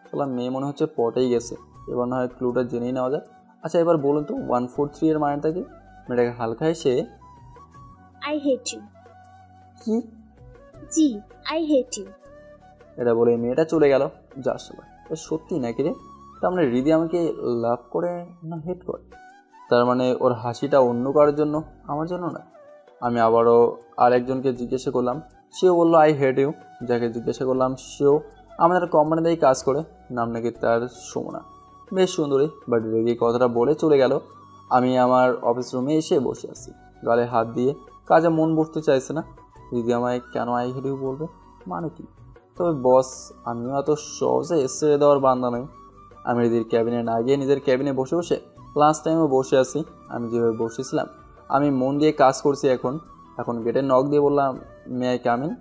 শালা মেয়ে মনে হচ্ছে পটেই গেছে। এবার না হয় ক্লুটা জেনেই নেওয়া যায়। আচ্ছা এবার বলুন তো 143 এর মানেটা কি? মেয়েটাকে হালকা হেসে, আই হেট ইউ। কি? জি, আই হেট ইউ। এটা বলে মেয়েটা চলে গেল। যার সবাই সত্যি নাকি রে? তার মানে হৃদি আমাকে লাভ করে না হেট করে? তার মানে ওর হাসিটা অন্য কারোর জন্য, আমার জন্য না। আমি আবারও আরেকজনকে জিজ্ঞাসা করলাম, সেও বললো আই হেট ইউ। যাকে জিজ্ঞাসা করলাম সেও আমাদের কোম্পানিতেই কাজ করে, নাম নাকি তার সুমনা। বেশ সুন্দরী, বাট রেগে কথাটা বলে চলে গেল। আমি আমার অফিস রুমে এসে বসে আছি, গালে হাত দিয়ে। কাজে মন বসতে চাইছে না। দিদি আমায় কেন আই হেট ইউ বলবে, মানে কি? তবে বস, আমিও এত সহজে ছেড়ে দেওয়ার বান্দা নই। আমি দিদির ক্যাবিনে না গিয়ে নিজের ক্যাবিনে বসে বসে লাঞ্চ টাইমে বসে আছি। আমি যেভাবে বসেছিলাম, আমি মন দিয়ে কাজ করছি। এখন গেটে নক দিয়ে বললাম, মে আই কাম ইন?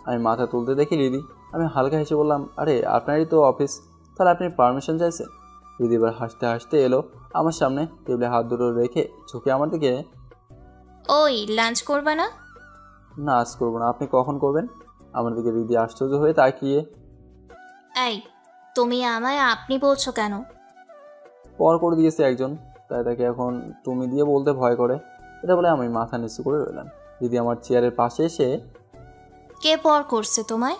আমি মাথা তুলতে দেখি দিদি। আমি হালকা হেসে বললাম, আরে আপনারই তো অফিস, তাহলে আপনি পারমিশন চাইছেন? দিদি এবার হাসতে হাসতে এলো আমার সামনে, টেবিলে হাত দুটো রেখে ঝুঁকে আমার দিকে, ওই লাঞ্চ করবা না? না আজ করবো না, আপনি কখন করবেন? আমার দিকে দিদি আশ্চর্য হয়ে তাকিয়ে, এই তুমি আমায় আপনি বলছো কেন? পর করে দিয়েছে একজন, তাই তাকে এখন তুমি দিয়ে বলতে ভয় করে। এটা বলে আমি মাথা নিচু করে রইলাম। দিদি আমার চেয়ারের পাশে এসে, কে পর করছে তোমায়?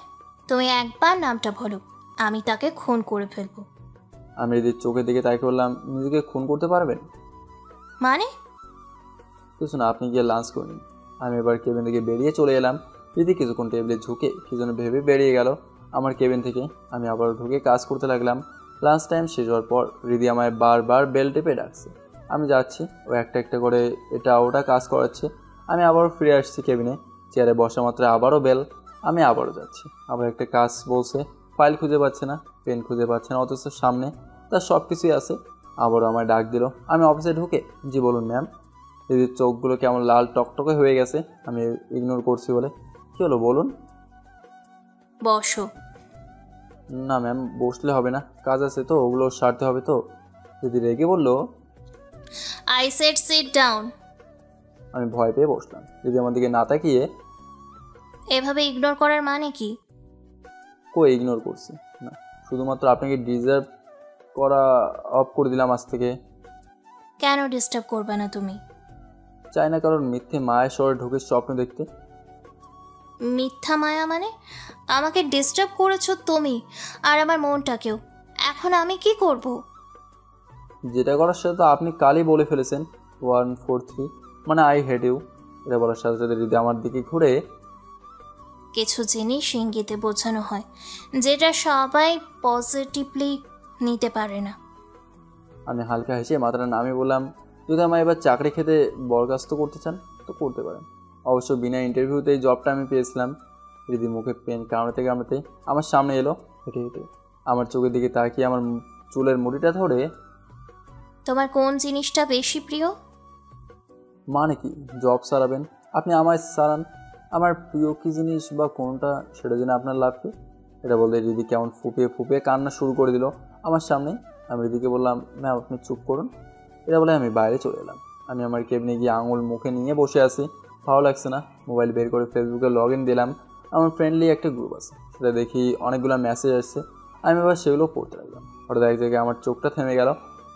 তুমি একবার নামটা বলো, আমি তাকে খুন করে ফেলবো। আমি দিদির চোখের দিকে তাই করলাম, নিজেকে খুন করতে পারবেন? মানে? কিছু না, আপনি গিয়ে লাঞ্চ করে নিন। আমি এবার কেবিন থেকে বেরিয়ে চলে এলাম। রিদি কিছুক্ষণ টেবিলে ঝুঁকে কি যেন ভেবে বেরিয়ে গেল আমার কেবিন থেকে। আমি আবার ঢুকে কাজ করতে লাগলাম। লাঞ্চ টাইম শেষ হওয়ার পর রিদি আমায় বারবার বেল টেপে ডাকছে। আমি যাচ্ছি, ও একটা একটা করে এটা ওটা কাজ করাচ্ছে। আমি আবারও ফিরে আসছি কেবিনে, চেয়ারে বসা মাত্র আবারও বেল। আমি আবারও যাচ্ছি, আবার একটা কাজ বলছে। ফাইল খুঁজে পাচ্ছে না, পেন খুঁজে পাচ্ছে না, অথচ সামনে তার সব কিছুই আছে। আবারও আমায় ডাক দিল। আমি অফিসে ঢুকে, জি বলুন ম্যাম। দিদির চোখগুলো কেমন লাল টকটকে হয়ে গেছে, আমি ইগনোর করছি বলে। কী হলো বলুন? বসো। না ম্যাম, বসলে হবে না, কাজ আছে তো, ওগুলো সারতে হবে তো। দিদি রেগে বলল। I said sit down. আমি ভয় পেয়ে বসলাম। দিদি আমার দিকে না তাকিয়ে, এভাবে ইগনোর করার মানে কি? কো ইগনোর করছি না, শুধুমাত্র আপনাকে ডিজার্ভ করা অফ করে দিলাম আজ থেকে। কেন ডিস্টার্ব করবে না তুমি? চাই না কারণ মিথ্যে মায়ের শহরে ঢুকে স্বপ্ন দেখতে। মিথ্যা মায়া মানে? আমাকে ডিস্টার্ব করেছো তুমি, আর আমার মনটাকেও। এখন আমি কি করব? যেটা করার সাথে তো আপনি কালই বলে ফেলেছেন, 143 মানে আই হেট ইউ। এটা বলার সাথে সাথে দিদি আমার দিকে ঘুরে, কিছু জিনিস ইঙ্গিতে বোঝানো হয়, যেটা সবাই পজিটিভলি নিতে পারে না। আমি হালকা হেসে মাথাটা নামিয়ে বললাম, যদি আমার এবার চাকরি খেতে বরখাস্ত করতে চান তো করতে পারেন। অবশ্য বিনা ইন্টারভিউতে এই জবটা আমি পেয়েছিলাম। দিদি মুখে পেন কামড়াতে কামড়াতে আমার সামনে এলো হেঁটে হেঁটে। আমার চোখের দিকে তাকিয়ে আমার চুলের মুড়িটা ধরে, তোমার কোন জিনিসটা বেশি প্রিয়? মানে কি জব সারাবেন? আপনি আমায় সারান, আমার প্রিয় কী জিনিস বা কোনটা সেটা জেনে আপনার লাভ কি? এটা বলতে দিদি কেমন ফুপিয়ে ফুপিয়ে কান্না শুরু করে দিল আমার সামনে। আমি দিদিকে বললাম, ম্যাম আপনি চুপ করুন। এটা বলে আমি বাইরে চলে এলাম। আমি আমার কেবিনে গিয়ে আঙুল মুখে নিয়ে বসে আছি। ভালো লাগছে না, মোবাইল বের করে ফেসবুকে লগ ইন দিলাম। আমার ফ্রেন্ডলি একটা গ্রুপ আছে, সেটা দেখি অনেকগুলো মেসেজ আসছে। আমি এবার সেগুলো পড়তে লাগলাম। হঠাৎ এক জায়গায় আমার চোখটা থেমে গেল।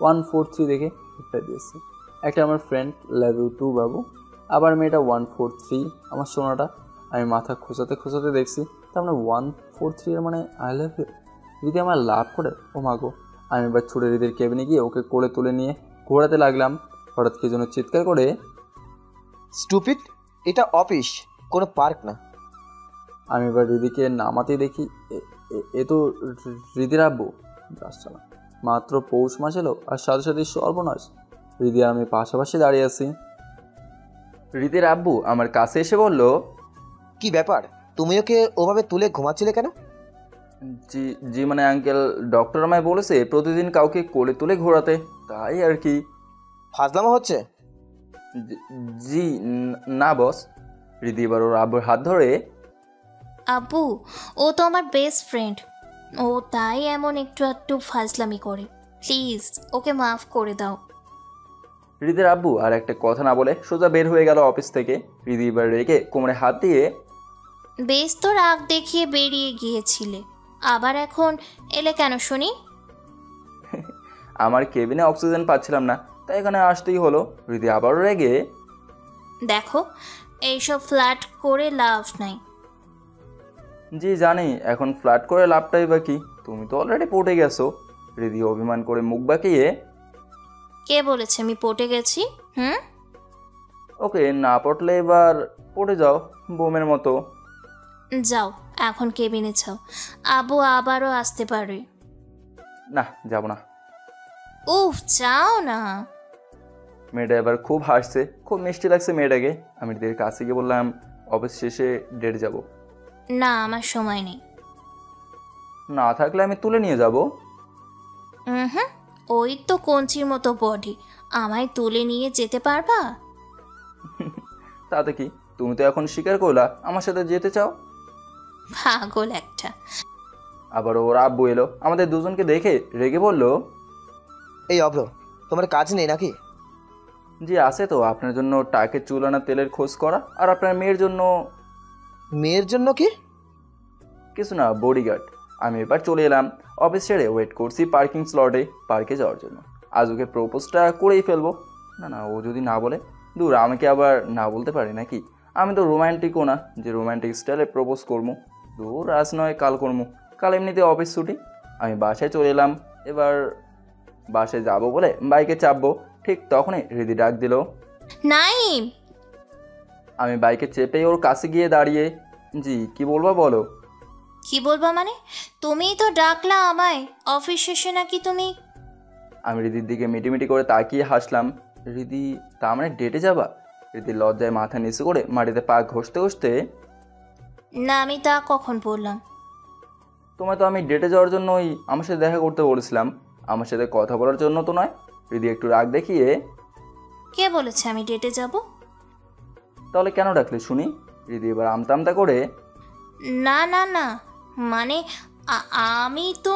143 দেখে রিপ্লাই দিয়েছি। একটা আমার ফ্রেন্ড, লাভ ইউ টু বাবু। আবার মেয়েটা 143, আমার সোনাটা। আমি মাথা খোঁচাতে খোঁচাতে দেখছি, তার মানে 143 এর মানে আই লাভ ইউ। যদি আমার লাভ করে, ও মাগো। আমি এবার ছুটে রিদির কেবিনে গিয়ে ওকে কোলে তুলে নিয়ে ঘোরাতে লাগলাম। হঠাৎ কি যেন চিৎকার করে, স্টুপিড, এটা অফিস, কোনো পার্ক না। আমি এবার রিদিকে নামাতে দেখি এ তো রিদির আব্বু। রাস্তালা, মাত্র পৌষ মাস এলো আর সাথে সাথে সর্বনাশ। রিদি আর আমি পাশাপাশি দাঁড়িয়ে আছি। রিদির আব্বু আমার কাছে এসে বলল, কি ব্যাপার, তুমি ওকে ওভাবে তুলে ঘুমাচ্ছিলে কেন? জি জি মানে আঙ্কেল, ডক্টর আমায় বলেছে প্রতিদিন কাউকে কোলে তুলে ঘোরাতে, তাই আর কি। ফাজলামো হচ্ছে? জি না বস। রিদি এবার ওর আব্বুর হাত ধরে, আব্বু, ও তো আমার বেস্ট ফ্রেন্ড, ও তাই এমন একটু একটু ফাজলামি করে। প্লিজ ওকে মাফ করে দাও। রিদির আব্বু আর একটা কথা না বলে সোজা বের হয়ে গেল অফিস থেকে। রিদি এবার রেখে কোমরে হাত দিয়ে, বেশ তো রাগ দেখিয়ে বেরিয়ে গিয়েছিলে, আবার এখন এলে কেন শুনি? আমার কেবিনে অক্সিজেন পাচ্ছিলাম না, তাই এখানে আসতেই হলো। রিদি আবারও রেগে, দেখো, এইসব ফ্ল্যাট করে লাভ নাই। জি জানি, এখন ফ্ল্যাট করে লাভটাই বা কি, তুমি তো অলরেডি পটে গেছো। রিদি অভিমান করে মুখ বাঁকিয়ে, কে বলেছে আমি পটে গেছি? ওকে না পটলে এবার পটে যাও বোমের মতো। যাও, এখন কেবিনে যাও, আব্বু আবারও আসতে পারে। না যাব না। উফ, যাও না। মেয়েটা এবার খুব হাসছে, খুব মিষ্টি লাগছে মেয়েটাকে। আমি রিদির কাছে গিয়ে বললাম, অফিস শেষে ডেট যাব। না, আমার সময় নেই। না থাকলে আমি তুলে নিয়ে যাব। হুম, ওই তো কঞ্চির মতো বডি, আমায় তুলে নিয়ে যেতে পারবা? তাতে কি, তুমি তো এখন স্বীকার করলা আমার সাথে যেতে চাও। পাগল একটা। আবার ওর আব্বু এলো, আমাদের দুজনকে দেখে রেগে বলল, এই অভ্র, তোমার কাজ নেই নাকি? জি আছে তো, আপনার জন্য টাকে চুল আনা তেলের খোঁজ করা, আর আপনার মেয়ের জন্য। মেয়ের জন্য কি? কিছু না, বডিগার্ড। আমি এবার চলে এলাম। অফিস ছেড়ে ওয়েট করছি পার্কিং স্লটে পার্কে যাওয়ার জন্য। আজ ওকে প্রপোজটা করেই ফেলবো। না না, ও যদি না বলে, দূর, আমাকে আবার না বলতে পারি নাকি? আমি তো রোম্যান্টিকও না যে রোম্যান্টিক স্টাইলে প্রপোজ করবো। দূর, আজ নয় কাল করবো, কাল এমনিতে অফিস ছুটি। আমি বাসায় চলে এলাম। এবার বাসায় যাবো বলে বাইকে চাপবো, ঠিক তখনই রিদি ডাক দিল, নাইম। আমি বাইকে চেপেই ওর কাছে গিয়ে দাঁড়িয়ে, জি কি বলবা বলো। কি বলবা মানে? তুমিই তো ডাকলা আমায়, অফিস শেষে নাকি তুমি? আমি রিদির দিকে মিটিমিটি করে তাকিয়ে হাসলাম। রিদি, তা মানে ডেটে যাবা? রিদি লজ্জায় মাথা নিচু করে মাটিতে পা ঘষতে ঘষতে, না, আমি তা কখন বললাম? তোমায় তো আমি ডেটে যাওয়ার জন্যই আমার সাথে দেখা করতে বলেছিলাম, আমার সাথে কথা বলার জন্য তো নয়। রিদি একটু রাগ দেখিয়ে, কে বলেছে আমি ডেটে যাব? তাহলে কেন ডাকলে শুনি? রিদি এবার আমতা আমতা করে, না না না, মানে আমি তো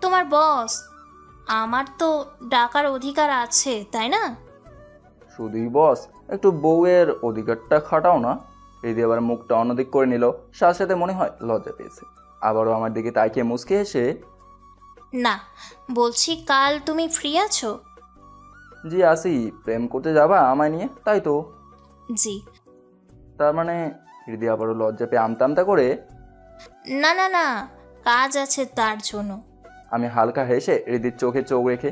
তোমার বস, আমার তো ডাকার অধিকার আছে, তাই না? শুধুই বস, একটু বউয়ের অধিকারটা খাটাও না। রিদি আবার মুখটা অন্যদিক করে নিল, সাথে সাথে মনে হয় লজ্জা পেয়েছে। আবারও আমার দিকে তাকিয়ে মুচকে এসে, না, বলছি কাল তুমি ফ্রি আছো? জি আসি। প্রেম করতে যাবা আমায় নিয়ে, তাই তো? জি। তার মানে? রিদি আবারও লজ্জা পেয়ে আমতা আমতা করে, না না না, কাজ আছে তার জন্য। আমি হালকা হেসে রিদির চোখে চোখ রেখে,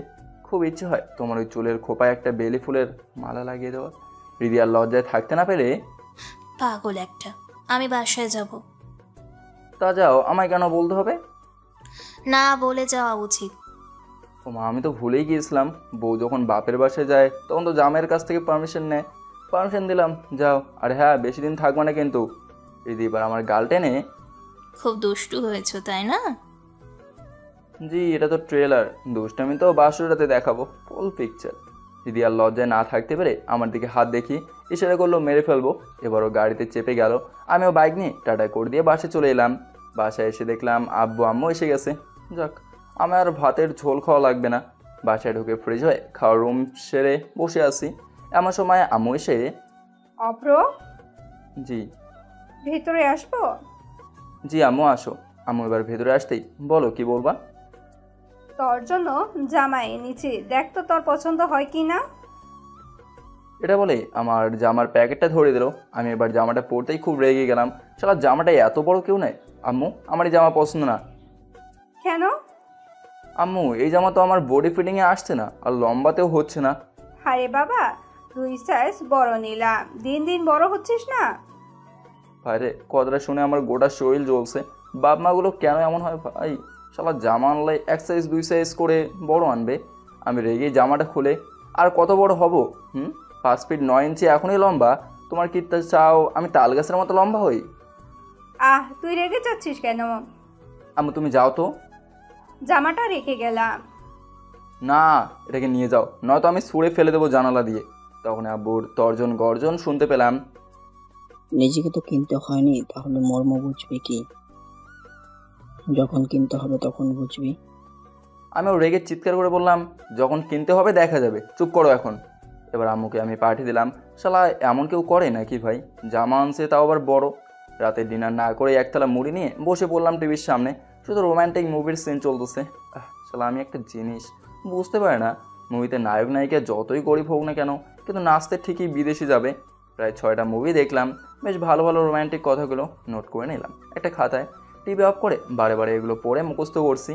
খুব ইচ্ছে হয় তোমার ওই চুলের খোপায় একটা বেলি ফুলের মালা লাগিয়ে দেওয়ার। রিদি আর লজ্জায় থাকতে না পেরে, পাগল একটা, আমি বাসায় যাব। তা যাও, আমায় কেন বলতে হবে? না বলে যাওয়া উচিত। ও মা, আমি তো ভুলেই গিয়েছিলাম, বউ যখন বাপের বাসায় যায় তখন তো জামাইয়ের কাছ থেকে পারমিশন নেয়। পারমিশন দিলাম, যাও। আর হ্যাঁ, বেশি দিন থাকবো না কিন্তু। রিদি এবার আমার গাল টেনে, খুব দুষ্টু হয়েছো তাই না? জি এটা তো ট্রেলার, দুষ্টামি তো বাসুরাতে দেখাবো, ফুল পিকচার। দিদি আর লজ্জায় না থাকতে পেরে আমার দিকে হাত দেখি ইশারা করলো মেরে ফেলবো। এবারও গাড়িতে চেপে গেল, আমিও বাইক নিয়ে টাটা করে দিয়ে বাসে চলে এলাম। বাসায় এসে দেখলাম আব্বু আম্মু এসে গেছে। যাক, আমার আর ভাতের ঝোল খাওয়া লাগবে না। বাসায় ঢুকে ফ্রিজ হয়ে খাওয়ার রুম সেরে বসে আছি, এমন সময় আম্মু এসে, অভ্র, জি। ভেতরে আসবো? জি আম্মু আসো। আম্মু এবার ভেতরে আসতেই, বলো কি বলবা? তোর জন্য জামা এনেছি, দেখ তো তোর পছন্দ হয় কি না। এটা বলে আমার জামার প্যাকেটটা ধরে দিল। আমি এবার জামাটা পরতেই খুব রেগে গেলাম। শালা জামাটা এত বড় কেউ নেয়। আম্মু, আমার এই জামা পছন্দ না। কেন? আম্মু, এই জামা তো আমার বডি ফিটিংয়ে আসছে না, আর লম্বাতেও হচ্ছে না। আরে বাবা, 2 সাইজ বড় নিলাম, দিন দিন বড় হচ্ছিস না। ভাইরে, কথাটা শুনে আমার গোটা শরীর জ্বলছে। বাপ মাগুলো কেন এমন হয় ভাই? শালা জামা আনলে 1 সাইজ 2 সাইজ করে বড় আনবে। আমি রেগে জামাটা খুলে, আর কত বড় হব? 5 ফিট 9 ইঞ্চি এখনই লম্বা। তোমার কি চাও আমি তাল গাছের মতো লম্বা হই? তুই রেগে যাচ্ছিস কেন? আম্মু তুমি যাও তো। জামাটা রেখে গেলাম। না, এটাকে নিয়ে যাও, নয়তো আমি ছুঁড়ে ফেলে দেবো জানালা দিয়ে। তখন আব্বুর তর্জন গর্জন শুনতে পেলাম। নিজেকে তো কিনতে হয়নি, তাহলে মর্ম বুঝবি কি? যখন কিনতে হবে তখন বুঝবি। আমিও রেগে চিৎকার করে বললাম, যখন কিনতে হবে দেখা যাবে, চুপ করো এখন। এবার আম্মুকে আমি পাঠিয়ে দিলাম। শালা এমন কেউ করে নাকি ভাই? জামা আনছে তাও আবার বড়। রাতে ডিনার না করে একতলা মুড়ি নিয়ে বসে পড়লাম টিভির সামনে, শুধু রোম্যান্টিক মুভির সিন চলতেছে। শালা আমি একটা জিনিস বুঝতে পারি না, মুভিতে নায়ক নায়িকা যতই গরিব হোক না কেন, কিন্তু নাচতে ঠিকই বিদেশি যাবে। প্রায় 6টা মুভি দেখলাম, বেশ ভালো ভালো রোম্যান্টিক কথাগুলো নোট করে নিলাম একটা খাতায়। টিভি অফ করে বারে বারে এগুলো পড়ে মুখস্থ করছি।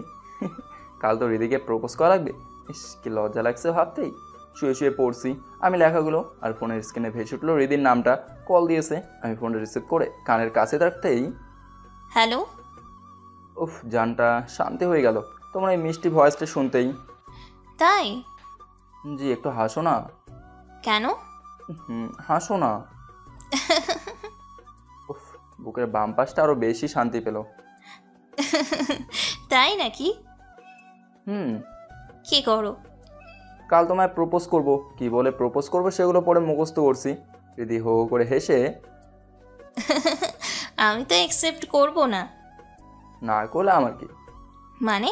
কাল তো রিদিকে প্রপোজ করা লাগবে, ইস কি লজ্জা লাগছে ভাবতেই। শুয়ে শুয়ে পড়ছি আমি লেখাগুলো, আর ফোনের স্ক্রিনে ভেসে উঠলো রিদির নামটা। কল দিয়েছে। আমি ফোনটা রিসিভ করে কানের কাছে রাখতেই, হ্যালো। উফ, জানটা শান্তি হয়ে গেল তোমার এই মিষ্টি ভয়েসটা শুনতেই। তাই? জি একটু হাসো না। কেন? হাসো না। উফ, বুকের বাম পাশটা আরো বেশি শান্তি পেল। তাই নাকি? কি করো? কাল তোমায় প্রপোজ করব, কি বলে প্রপোজ করবো সেগুলো পরে মুখস্থ করছি। দিদি হো হো করে হেসে, আমি তো অ্যাকসেপ্ট করব না। না করলে আমার কি? মানে?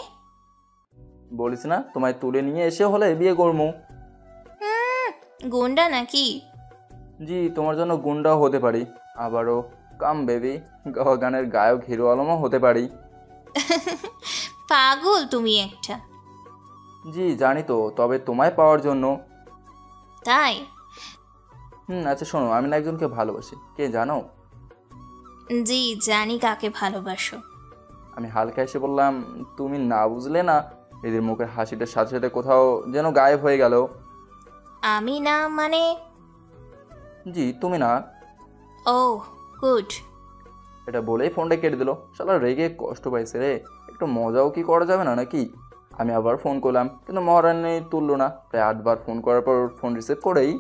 বলিস না তোমায় তুলে নিয়ে এসে হলে বিয়ে করবো। গুন্ডা নাকি? জি তোমার জন্য গুন্ডাও হতে পারি, আবারও কাম বেবি গানের গায়ক হিরো আলমও হতে পারি। পাগল তুমি একটা। জি জানি তো, তবে তোমায় পাওয়ার জন্য। তাই? আচ্ছা শোনো, আমি না একজনকে ভালোবাসি, কে জানো? জি জানি কাকে ভালোবাসো। আমি হালকা এসে বললাম, তুমি না বুঝলে না। এদের মুখের হাসিটার সাথে সাথে কোথাও যেন গায়েব হয়ে গেল। আমি না মানে? জি তুমি না। ও গুড। এটা বলেই ফোনটা কেটে দিল। শালা রেগে কষ্ট পাইছে রে, একটু মজাও কি করা যাবে না নাকি? আমি আবার ফোন করলাম কিন্তু মহারানী তুললো না। প্রায় 8 বার ফোন করার পর ফোন রিসিভ করেই